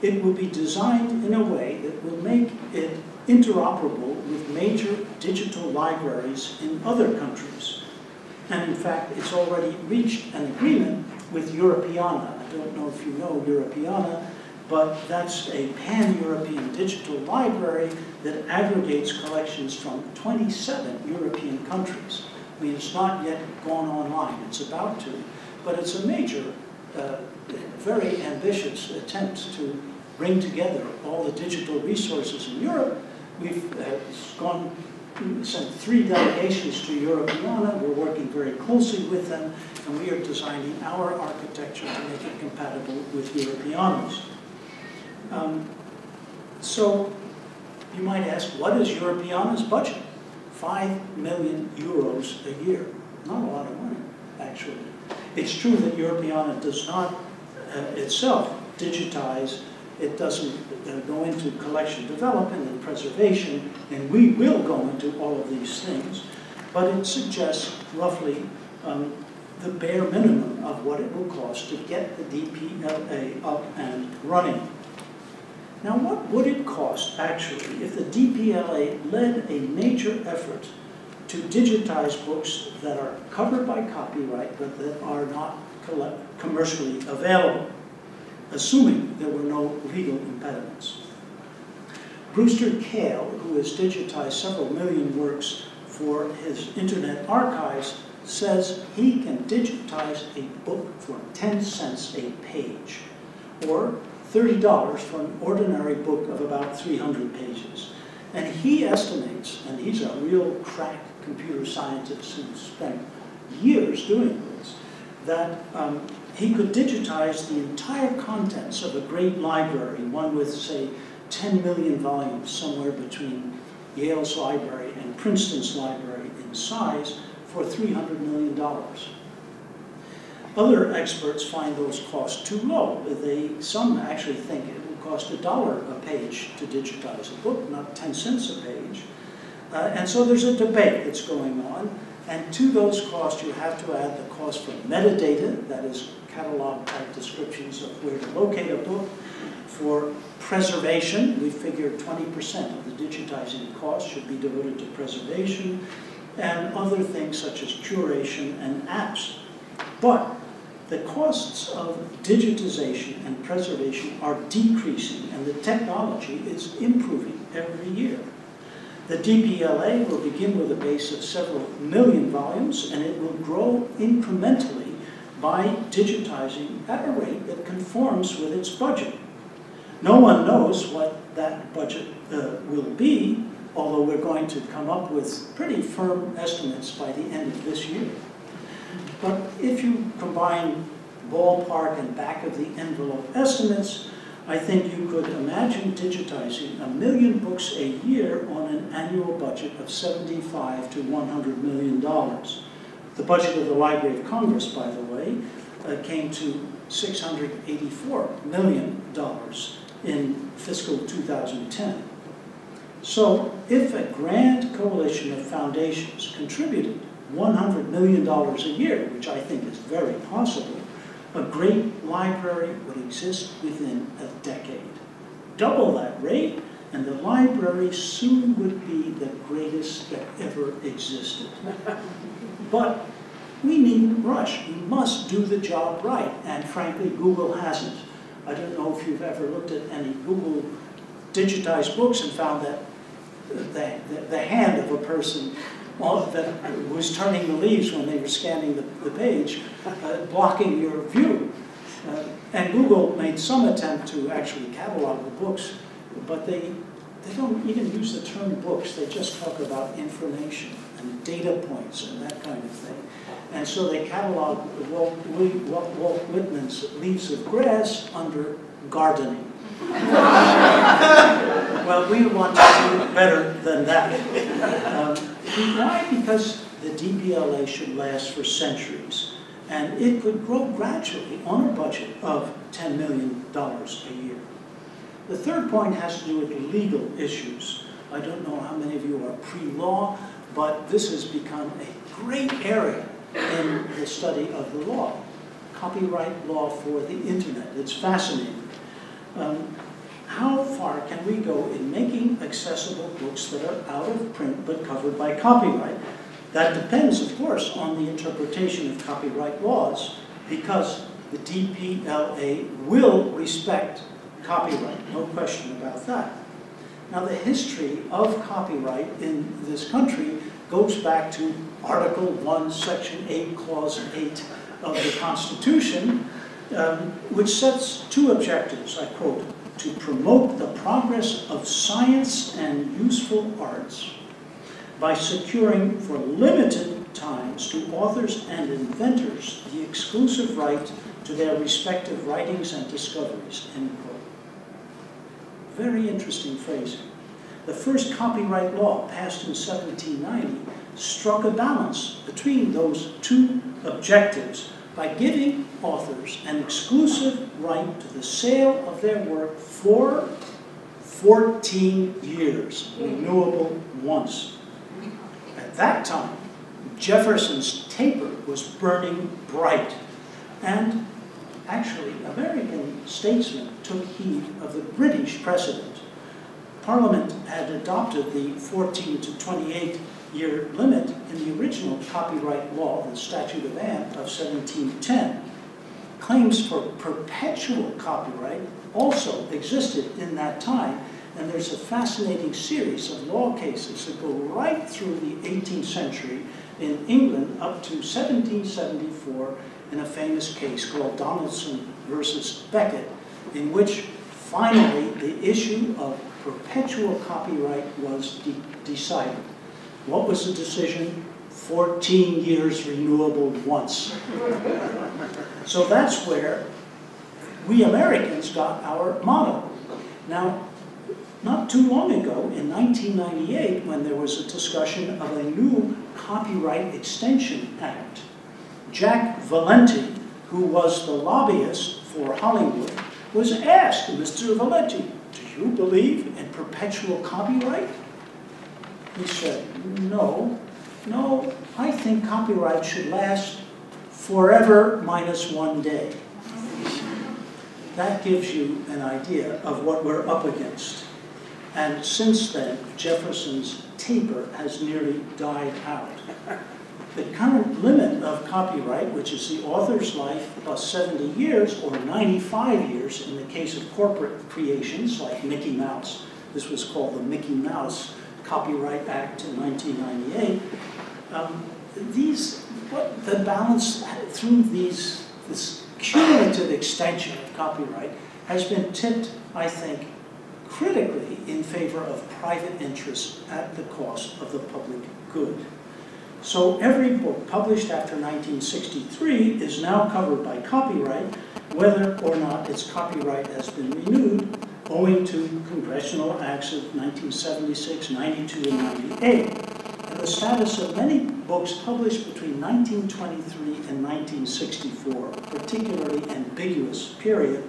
It will be designed in a way that will make it interoperable with major digital libraries in other countries. And in fact, it's already reached an agreement with Europeana. I don't know if you know Europeana, but that's a pan-European digital library that aggregates collections from 27 European countries. I mean, it's not yet gone online, it's about to, but it's a major, very ambitious attempt to bring together all the digital resources in Europe. We've sent 3 delegations to Europeana. We're working very closely with them, and we are designing our architecture to make it compatible with Europeana's. So you might ask, what is Europeana's budget? 5 million euros a year. Not a lot of money, actually. It's true that Europeana does not itself digitize. It doesn't go into collection development and preservation, and we will go into all of these things, but it suggests roughly the bare minimum of what it will cost to get the DPLA up and running. Now, what would it cost, actually, if the DPLA led a major effort to digitize books that are covered by copyright but that are not commercially available, assuming there were no legal impediments? Brewster Kahle, who has digitized several million works for his Internet archives, says he can digitize a book for 10 cents a page, or $30 for an ordinary book of about 300 pages. And he estimates, and he's a real crack computer scientist who spent years doing this, that he could digitize the entire contents of a great library, one with, say, 10 million volumes, somewhere between Yale's library and Princeton's library in size, for $300 million. Other experts find those costs too low. Some actually think it will cost $1 a page to digitize a book, not 10 cents a page. And so there's a debate that's going on. And to those costs, you have to add the cost for metadata, that is catalog-type descriptions of where to locate a book. For preservation, we figured 20% of the digitizing cost should be devoted to preservation, and other things such as curation and apps. But the costs of digitization and preservation are decreasing, and the technology is improving every year. The DPLA will begin with a base of several million volumes, and it will grow incrementally by digitizing at a rate that conforms with its budget. No one knows what that budget will be, although we're going to come up with pretty firm estimates by the end of this year. But if you combine ballpark and back-of-the-envelope estimates, I think you could imagine digitizing 1 million books a year on an annual budget of $75 to $100 million. The budget of the Library of Congress, by the way, came to $684 million in fiscal 2010. So if a grand coalition of foundations contributed $100 million a year, which I think is very possible, a great library would exist within a decade. Double that rate, and the library soon would be the greatest that ever existed. But we needn't rush. We must do the job right, and frankly, Google hasn't. I don't know if you've ever looked at any Google digitized books and found that the hand of a person that was turning the leaves when they were scanning the page, blocking your view. And Google made some attempt to actually catalog the books, but they don't even use the term books. They just talk about information and data points and that kind of thing. And so they catalog Walt Whitman's Leaves of Grass under gardening. Well, we want to do better than that. Why? Because the DPLA should last for centuries, and it could grow gradually on a budget of $10 million a year. The third point has to do with legal issues. I don't know how many of you are pre-law, but this has become a great area in the study of the law. Copyright law for the internet. It's fascinating. How far can we go in making accessible books that are out of print but covered by copyright? That depends, of course, on the interpretation of copyright laws, because the DPLA will respect copyright, no question about that. Now, the history of copyright in this country goes back to Article 1, Section 8, Clause 8 of the Constitution, which sets two objectives, I quote, to promote the progress of science and useful arts by securing for limited times to authors and inventors the exclusive right to their respective writings and discoveries, end quote. Very interesting phrasing. The first copyright law, passed in 1790, struck a balance between those two objectives by giving authors an exclusive right to the sale of their work for 14 years, renewable once. At that time, Jefferson's taper was burning bright, and actually American statesmen took heed of the British precedent. Parliament had adopted the 14 to 28-year limit in the original copyright law, the Statute of Anne of 1710. Claims for perpetual copyright also existed in that time, and there's a fascinating series of law cases that go right through the 18th century in England up to 1774 in a famous case called Donaldson versus Beckett, in which finally the issue of perpetual copyright was decided. What was the decision? 14 years renewable once. So that's where we Americans got our motto. Now, not too long ago, in 1998, when there was a discussion of a new Copyright Extension Act, Jack Valenti, who was the lobbyist for Hollywood, was asked, Mr. Valenti, do you believe in perpetual copyright? He said, no, I think copyright should last forever minus one day. That gives you an idea of what we're up against. And since then, Jefferson's taper has nearly died out. The current limit of copyright, which is the author's life plus 70 years or 95 years in the case of corporate creations like Mickey Mouse. This was called the Mickey Mouse Copyright Act in 1998. The balance through this cumulative extension of copyright has been tipped, I think, critically in favor of private interests at the cost of the public good. So every book published after 1963 is now covered by copyright, whether or not its copyright has been renewed, owing to congressional acts of 1976, 92, and 98. And the status of many books published between 1923 and 1964, particularly ambiguous period,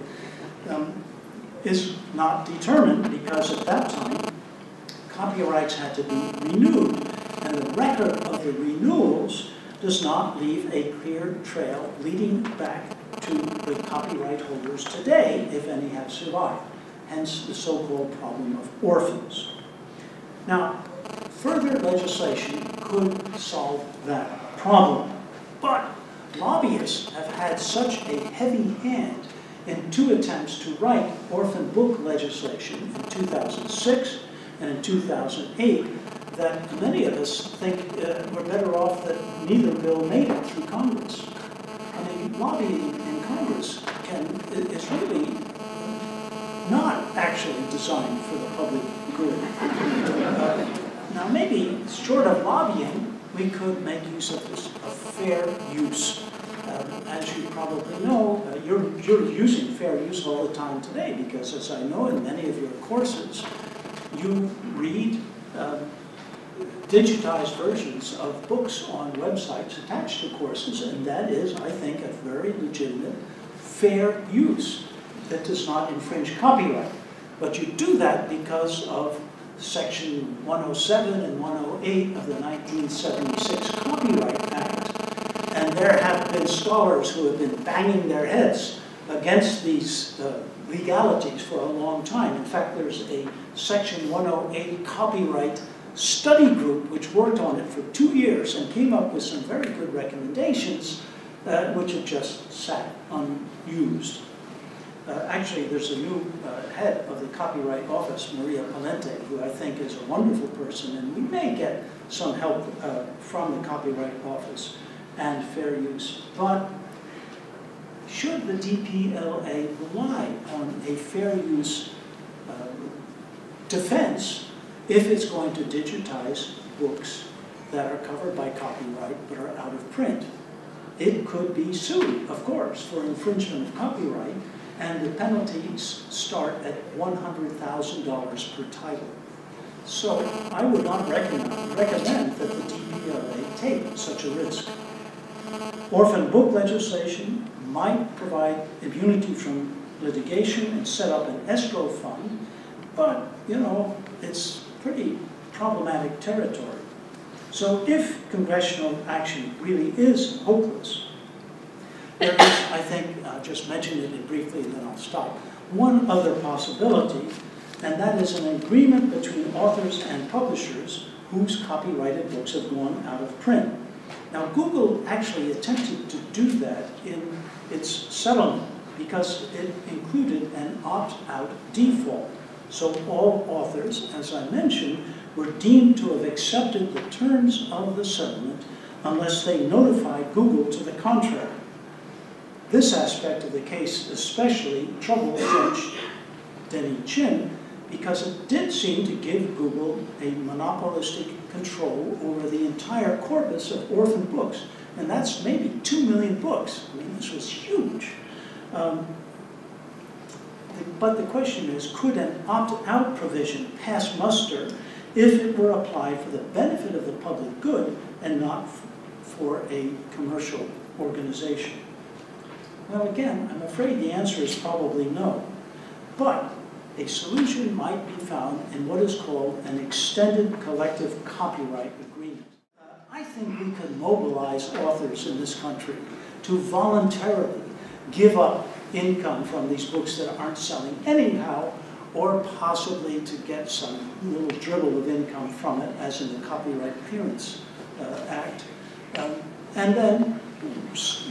is not determined because at that time, copyrights had to be renewed, and the record of the renewals does not leave a clear trail leading back to the copyright holders today, if any have survived, hence the so-called problem of orphans. Now, further legislation could solve that problem, but lobbyists have had such a heavy hand in two attempts to write orphan book legislation in 2006 and in 2008 that many of us think we're better off that neither bill made it through Congress. I mean, lobbying in Congress is really not actually designed for the public good. Now, maybe short of lobbying, we could make use of this of fair use. As you probably know, you're using fair use all the time today because, as I know in many of your courses, you read digitized versions of books on websites attached to courses, and that is, I think, a very legitimate fair use that does not infringe copyright. But you do that because of Section 107 and 108 of the 1976 Copyright Act. And there have been scholars who have been banging their heads against these legalities for a long time. In fact, there's a Section 108 copyright study group which worked on it for 2 years and came up with some very good recommendations which have just sat unused. Actually, there's a new head of the Copyright Office, Maria Palente, who I think is a wonderful person, and we may get some help from the Copyright Office and fair use. But should the DPLA rely on a fair use defense if it's going to digitize books that are covered by copyright but are out of print? It could be sued, of course, for infringement of copyright, and the penalties start at $100,000 per title. So I would not recommend that the DPLA take such a risk. Orphan book legislation might provide immunity from litigation and set up an escrow fund, but, you know, it's pretty problematic territory. So if congressional action really is hopeless, there is, I think, I'll just mention it briefly and then I'll stop, one other possibility, and that is an agreement between authors and publishers whose copyrighted books have gone out of print. Now, Google actually attempted to do that in its settlement because it included an opt-out default. So all authors, as I mentioned, were deemed to have accepted the terms of the settlement unless they notified Google to the contrary. This aspect of the case especially troubled Judge Denny Chin because it did seem to give Google a monopolistic control over the entire corpus of orphan books. And that's maybe 2 million books. I mean, this was huge. But the question is, could an opt-out provision pass muster if it were applied for the benefit of the public good and not for a commercial organization? Well, again, I'm afraid the answer is probably no. But a solution might be found in what is called an extended collective copyright agreement. I think we could mobilize authors in this country to voluntarily give up income from these books that aren't selling anyhow, or possibly to get some little dribble of income from it, as in the Copyright Appearance Act. And then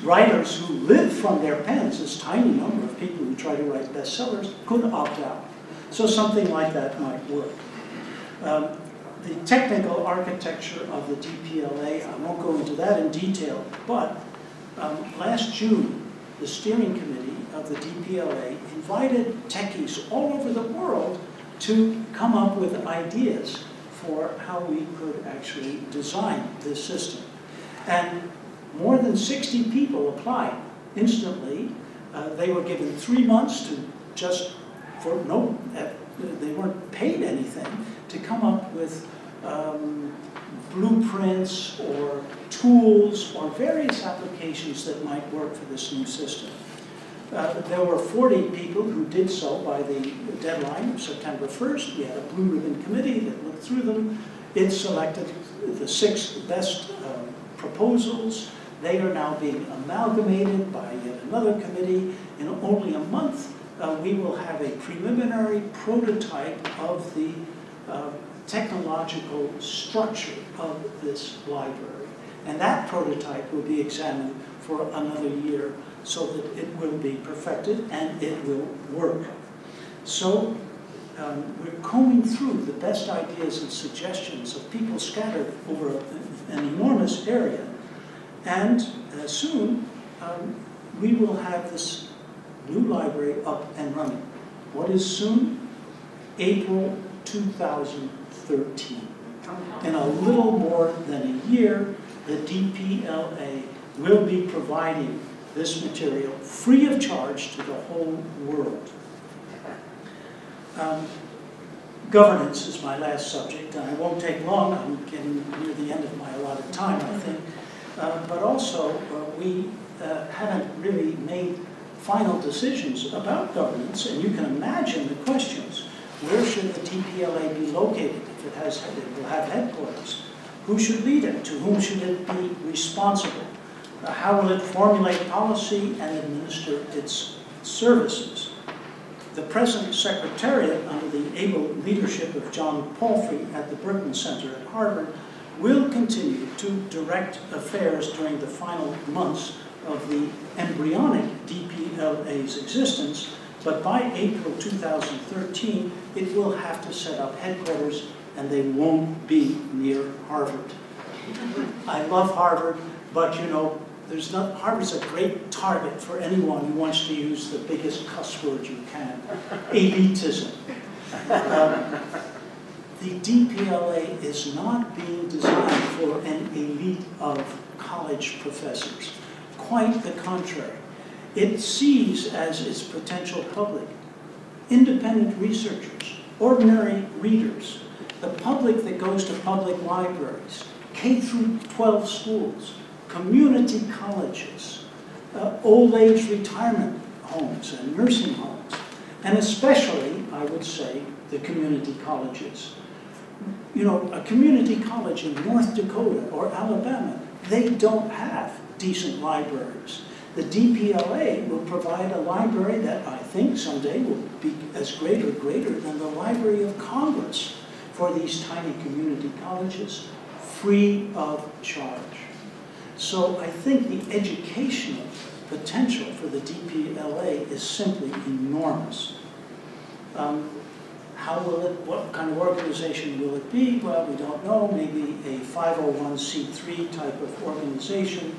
writers who live from their pens, this tiny number of people who try to write bestsellers, could opt out. So something like that might work. The technical architecture of the DPLA, I won't go into that in detail, but last June, the steering committee of the DPLA invited techies all over the world to come up with ideas for how we could actually design this system. And more than 60 people applied instantly. They were given 3 months to just, for no, they weren't paid anything, to come up with blueprints or tools or various applications that might work for this new system. There were 40 people who did so by the deadline of September 1st. We had a blue ribbon committee that looked through them. It selected the 6 best proposals. They are now being amalgamated by yet another committee. In only a month, we will have a preliminary prototype of the technological structure of this library. And that prototype will be examined for another year so that it will be perfected and it will work. So we're combing through the best ideas and suggestions of people scattered over an enormous area. And soon we will have this new library up and running. What is soon? April 2013. In a little more than a year, the DPLA will be providing this material free of charge to the whole world. Governance is my last subject, and I won't take long. I'm getting near the end of my allotted time, I think. But also, we haven't really made final decisions about governance, and you can imagine the questions. Where should the DPLA be located if it will have headquarters? Who should lead it? To whom should it be responsible? How will it formulate policy and administer its services? The present Secretariat, under the able leadership of John Palfrey at the Berkman Center at Harvard, will continue to direct affairs during the final months of the embryonic DPLA's existence, but by April 2013, it will have to set up headquarters, and they won't be near Harvard. I love Harvard, but you know, Harvard's a great target for anyone who wants to use the biggest cuss word you can, elitism. The DPLA is not being designed for an elite of college professors. Quite the contrary. It sees as its potential public independent researchers, ordinary readers, the public that goes to public libraries, K through 12 schools, community colleges, old age retirement homes and nursing homes, and especially, I would say, the community colleges. you know, a community college in North Dakota or Alabama, they don't have decent libraries. The DPLA will provide a library that I think someday will be as great or greater than the Library of Congress for these tiny community colleges, free of charge. So I think the educational potential for the DPLA is simply enormous. How will it, what kind of organization will it be? Well, we don't know. Maybe a 501c3 type of organization.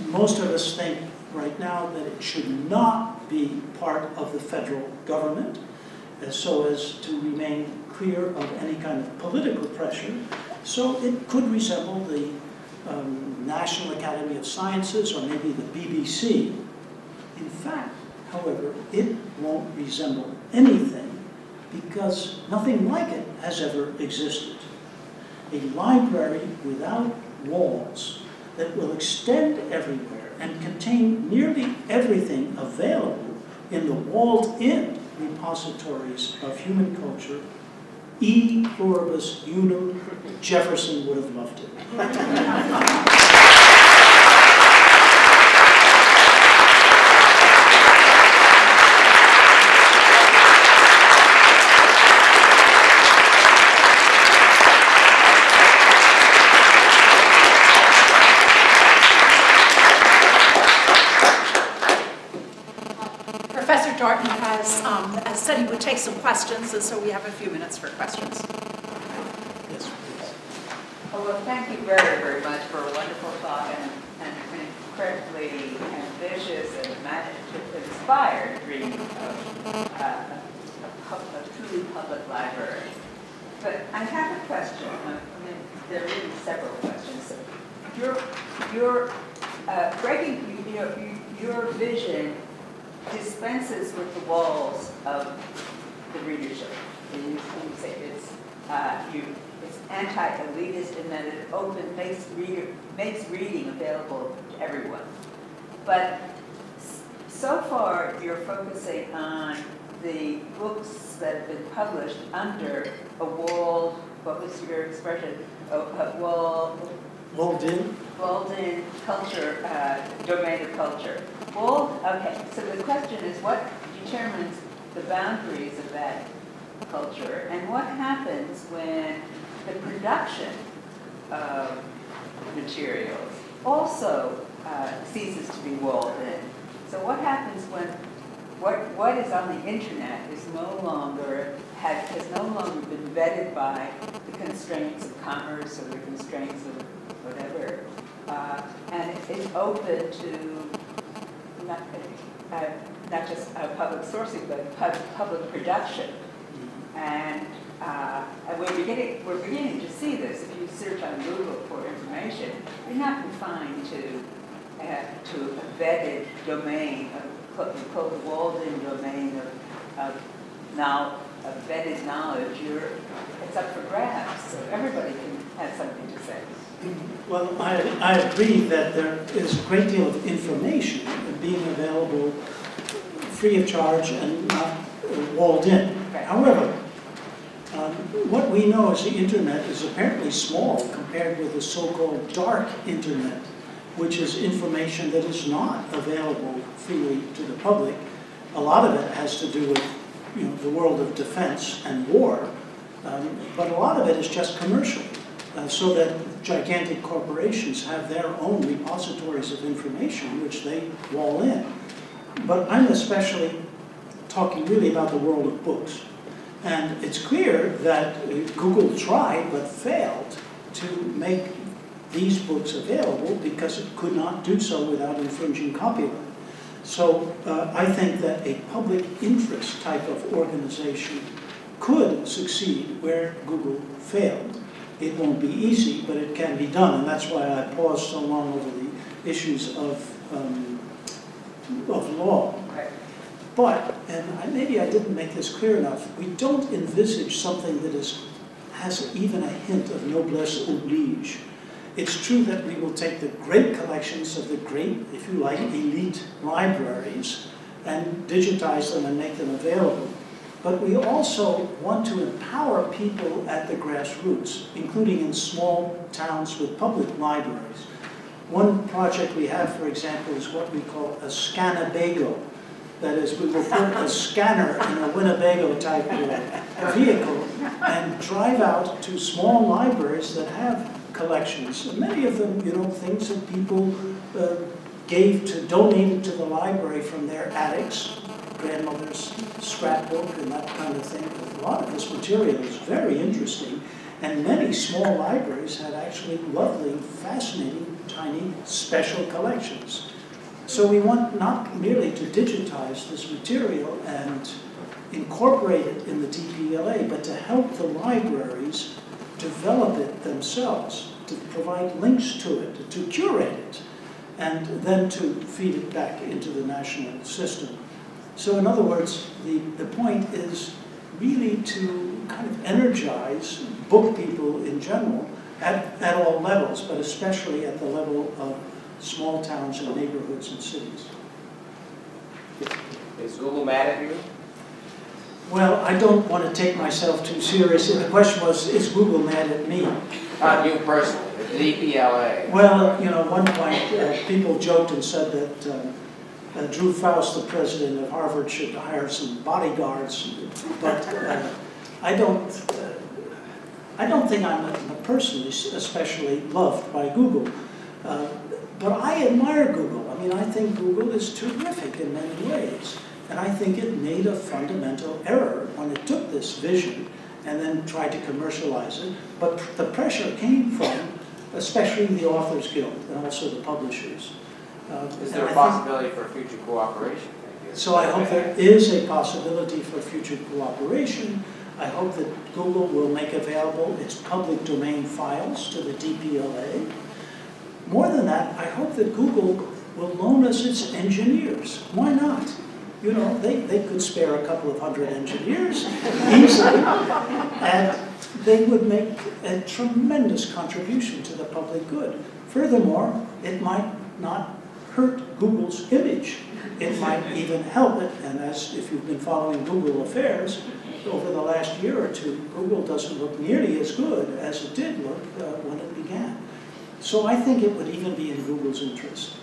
Most of us think right now that it should not be part of the federal government, so as to remain clear of any kind of political pressure. So it could resemble the National Academy of Sciences or maybe the BBC. In fact, however, it won't resemble anything because nothing like it has ever existed. A library without walls that will extend everywhere and contain nearly everything available in the walled-in repositories of human culture. E pluribus unum, Jefferson would have loved it. Darnton has said he would take some questions, and so we have a few minutes for questions. Yes, please. Oh, well, thank you very, very much for a wonderful talk and an incredibly ambitious and imaginative, inspired reading of a truly public library. But I have a question. I mean, there are really several questions. Your vision dispenses with the walls of the readership. And you say it's anti-elitist in that it makes reading available to everyone. But so far, you're focusing on the books that have been published under a walled, what was your expression? Walled-in? Walled-in culture, domain of culture. Okay, so the question is what determines the boundaries of that culture, and what happens when the production of materials also ceases to be walled in? So what happens when what is on the internet is no longer has no longer been vetted by the constraints of commerce or the constraints of whatever, and it is open to not just public sourcing, but public production. And we're beginning to see this. If you search on Google for information, you're not confined to a vetted domain, what we call the walled-in domain of vetted knowledge. It's up for grabs, so everybody can have something to say. Well, I agree that there is a great deal of information being available free of charge and not walled in. Right. However, what we know is the internet is apparently small compared with the so-called dark internet, which is information that is not available freely to the public. A lot of it has to do with the world of defense and war, but a lot of it is just commercial. So that gigantic corporations have their own repositories of information, which they wall in. But I'm especially talking really about the world of books. And it's clear that Google tried but failed to make these books available because it could not do so without infringing copyright. So I think that a public interest type of organization could succeed where Google failed. It won't be easy, but it can be done, and that's why I paused so long over the issues of law. Right. But, and maybe I didn't make this clear enough, we don't envisage something that has even a hint of noblesse oblige. It's true that we will take the great collections of the great, if you like, elite libraries and digitize them and make them available. but we also want to empower people at the grassroots, including in small towns with public libraries. One project we have, for example, is what we call a Scanabago. That is, we will put a scanner in a Winnebago-type vehicle and drive out to small libraries that have collections. And many of them, things that people donated to the library from their attics, grandmother's scrapbook and that kind of thing. A lot of this material is very interesting, and many small libraries have actually lovely, fascinating, tiny, special collections. So we want not merely to digitize this material and incorporate it in the DPLA, but to help the libraries develop it themselves, to provide links to it, to curate it, and then to feed it back into the national system. So in other words, the point is really to kind of energize book people in general at all levels, but especially at the level of small towns and neighborhoods and cities. Is Google mad at you? Well, I don't want to take myself too seriously. The question was, is Google mad at me? Not you personally, the DPLA. Well, at one point, people joked and said that Drew Faust, the president of Harvard, should hire some bodyguards. But I don't think I'm personally especially loved by Google. But I admire Google. I mean, I think Google is terrific in many ways. And I think it made a fundamental error when it took this vision and then tried to commercialize it. But the pressure came from, especially the Authors Guild and also the publishers. Is there a possibility for future cooperation? So I hope there is a possibility for future cooperation. I hope that Google will make available its public domain files to the DPLA. More than that, I hope that Google will loan us its engineers. Why not? They could spare a couple of hundred engineers easily, and they would make a tremendous contribution to the public good. Furthermore, it might not hurt Google's image. It might even help it, and if you've been following Google affairs, over the last year or two, Google doesn't look nearly as good as it did look when it began. So I think it would even be in Google's interest.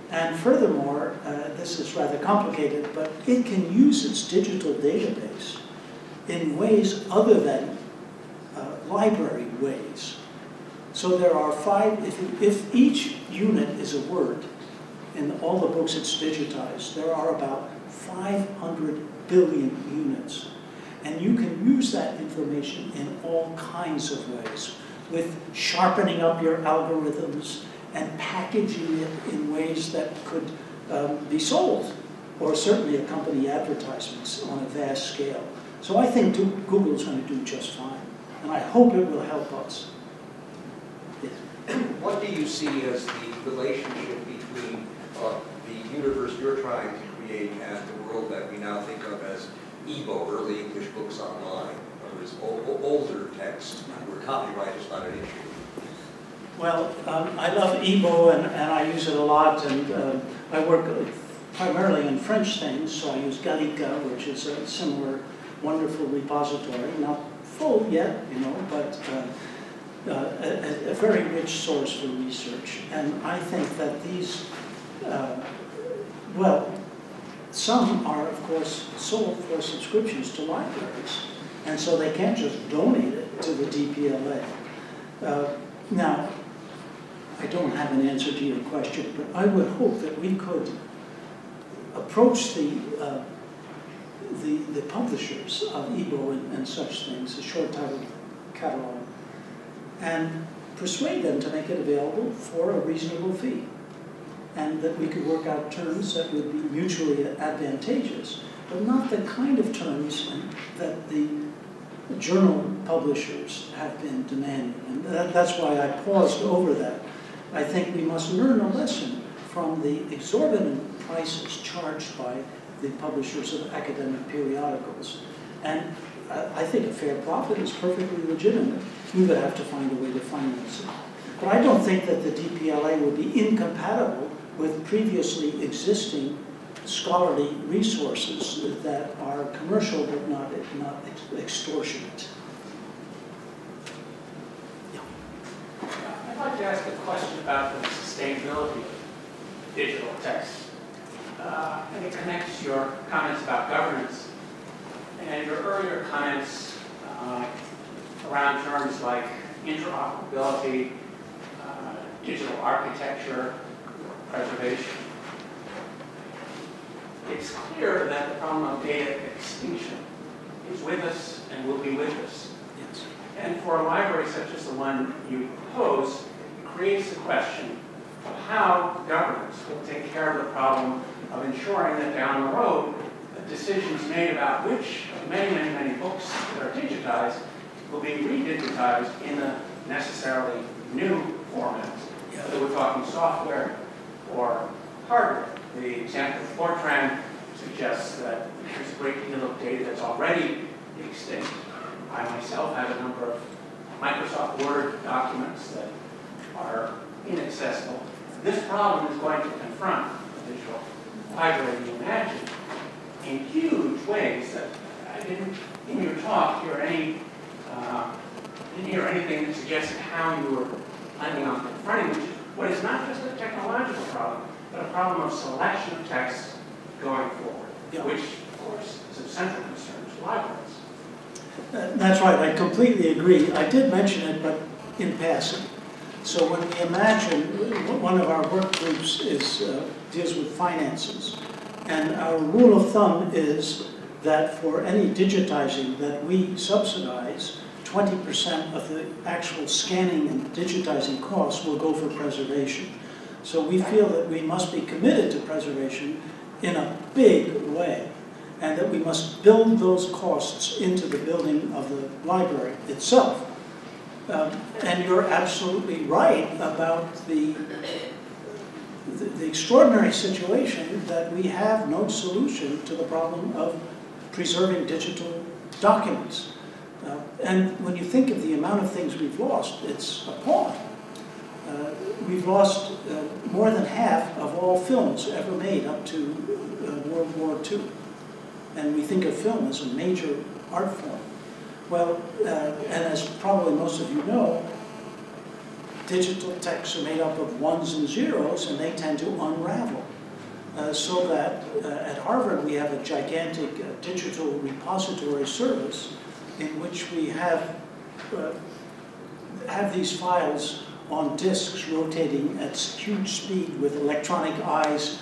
And furthermore, this is rather complicated, but it can use its digital database in ways other than library ways. So there are 5, if each unit is a word, in all the books it's digitized, there are about 500 billion units. And you can use that information in all kinds of ways, with sharpening up your algorithms and packaging it in ways that could be sold, or certainly accompany advertisements on a vast scale. So I think Google's going to do just fine, and I hope it will help us. Yes. What do you see as the relationship between the universe you're trying to create and the world that we now think of as EBO, early English books online? Older text where copyright is not an issue. Well, I love EBO and I use it a lot, and I work primarily in French things, so I use Gallica, which is a similar wonderful repository, not full yet, but a very rich source for research. And I think that these, some are, of course, sold for subscriptions to libraries, and so they can't just donate it to the DPLA. Now, I don't have an answer to your question, but I would hope that we could approach the publishers of EBO and such things, the short title catalog, and persuade them to make it available for a reasonable fee, and that we could work out terms that would be mutually advantageous, but not the kind of terms that the journal publishers have been demanding. And that's why I paused over that. I think we must learn a lesson from the exorbitant prices charged by the publishers of academic periodicals. And I think a fair profit is perfectly legitimate. We would have to find a way to finance it. But I don't think that the DPLA would be incompatible with previously existing scholarly resources that are commercial but not extortionate. I'd like to ask a question about the sustainability of digital text. And it connects to your comments about governance and your earlier comments around terms like interoperability, digital architecture, preservation. It's clear that the problem of data extinction is with us and will be with us. Yes. And for a library such as the one you propose, it creates the question of how governments will take care of the problem of ensuring that down the road, the decisions made about which of many books that are digitized will be re-digitized in the necessarily new formats. Whether we're talking software or hardware. The example of Fortran suggests that there's a great deal of data that's already extinct. I myself have a number of Microsoft Word documents that are inaccessible. This problem is going to confront the digital library, you imagine, in huge ways that I didn't, in your talk, hear anything that suggested how you were planning on confronting, which is what is not just a technological problem, but a problem of selection of texts going forward, which, of course, is of central concern to libraries. That's right, I completely agree. I did mention it, but in passing. So when we imagine, one of our work groups deals with finances, and our rule of thumb is that for any digitizing that we subsidize, 20% of the actual scanning and digitizing costs will go for preservation. So we feel that we must be committed to preservation in a big way, and that we must build those costs into the building of the library itself. And you're absolutely right about the extraordinary situation that we have no solution to the problem of preserving digital documents. And when you think of the amount of things we've lost, it's appalling. We've lost more than half of all films ever made up to World War II. And we think of film as a major art form. Well, and as probably most of you know, digital texts are made up of ones and zeros, and they tend to unravel. So that at Harvard we have a gigantic digital repository service in which we have these files on disks rotating at huge speed with electronic eyes,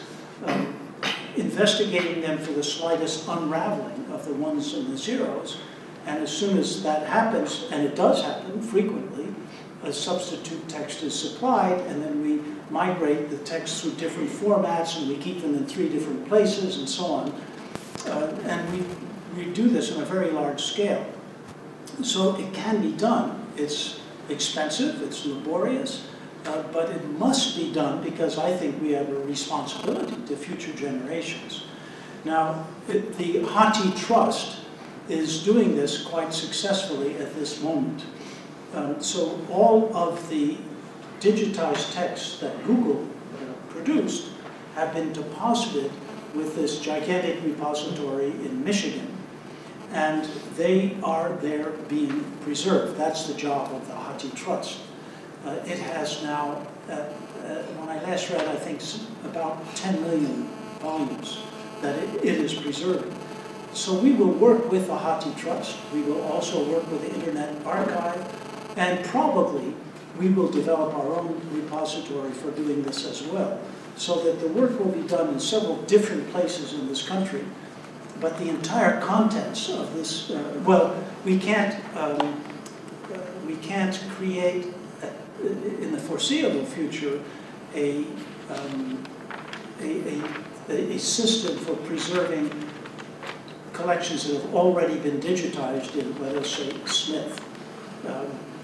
investigating them for the slightest unraveling of the ones and the zeros. And as soon as that happens, and it does happen frequently, a substitute text is supplied, and then we migrate the text through different formats, and we keep them in 3 different places, and so on. And we do this on a very large scale. So it can be done. It's expensive, it's laborious, but it must be done because I think we have a responsibility to future generations. Now, the Hathi Trust is doing this quite successfully at this moment. So all of the digitized texts that Google produced have been deposited with this gigantic repository in Michigan, and they are there being preserved. That's the job of the Hathi Trust. It has now, when I last read, I think about 10 million volumes that it is preserving. So we will work with the Hathi Trust. We will also work with the Internet Archive, and probably we will develop our own repository for doing this as well, so that the work will be done in several different places in this country. But the entire contents of this, well, we can't create in the foreseeable future a system for preserving collections that have already been digitized in, let us say, Smith.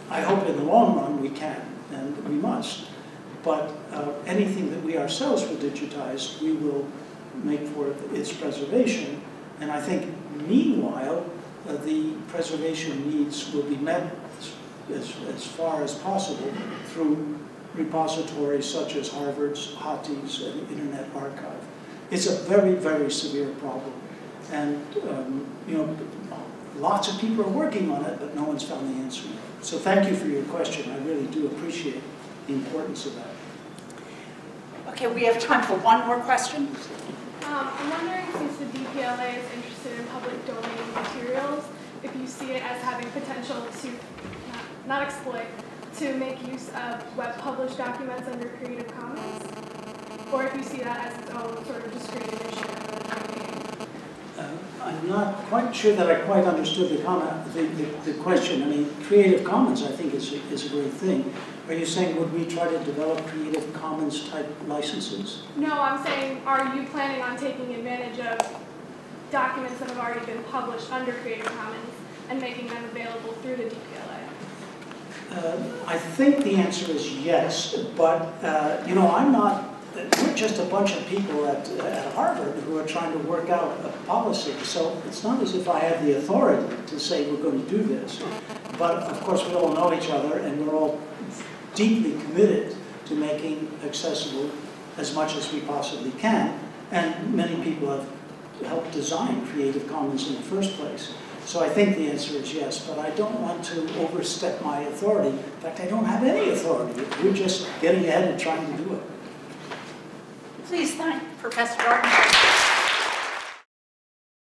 I hope in the long run we can, and we must. But anything that we ourselves will digitize, we will make for its preservation. And I think, meanwhile, the preservation needs will be met as far as possible through repositories such as Harvard's, Hathi's, and Internet Archive. It's a very, very severe problem. And, you know, lots of people are working on it, but no one's found the answer yet. So thank you for your question. I really do appreciate the importance of that. Okay, we have time for one more question. I'm wondering, since the DPLA is interested in public domain materials, if you see it as having potential to, not exploit, to make use of web-published documents under Creative Commons, or if you see that as its own sort of discrete initiative of the campaign. I'm not quite sure that I quite understood the comment, the question. I mean, Creative Commons, I think, is a great thing. Are you saying, would we try to develop Creative Commons type licenses? No, I'm saying, are you planning on taking advantage of documents that have already been published under Creative Commons and making them available through the DPLA? I think the answer is yes, but, you know, we're just a bunch of people at Harvard who are trying to work out a policy. So it's not as if I have the authority to say we're going to do this. But of course we all know each other and we're all deeply committed to making accessible as much as we possibly can. And many people have helped design Creative Commons in the first place. So I think the answer is yes, but I don't want to overstep my authority. In fact, I don't have any authority. We're just getting ahead and trying to do it. Please thank Professor Darnton.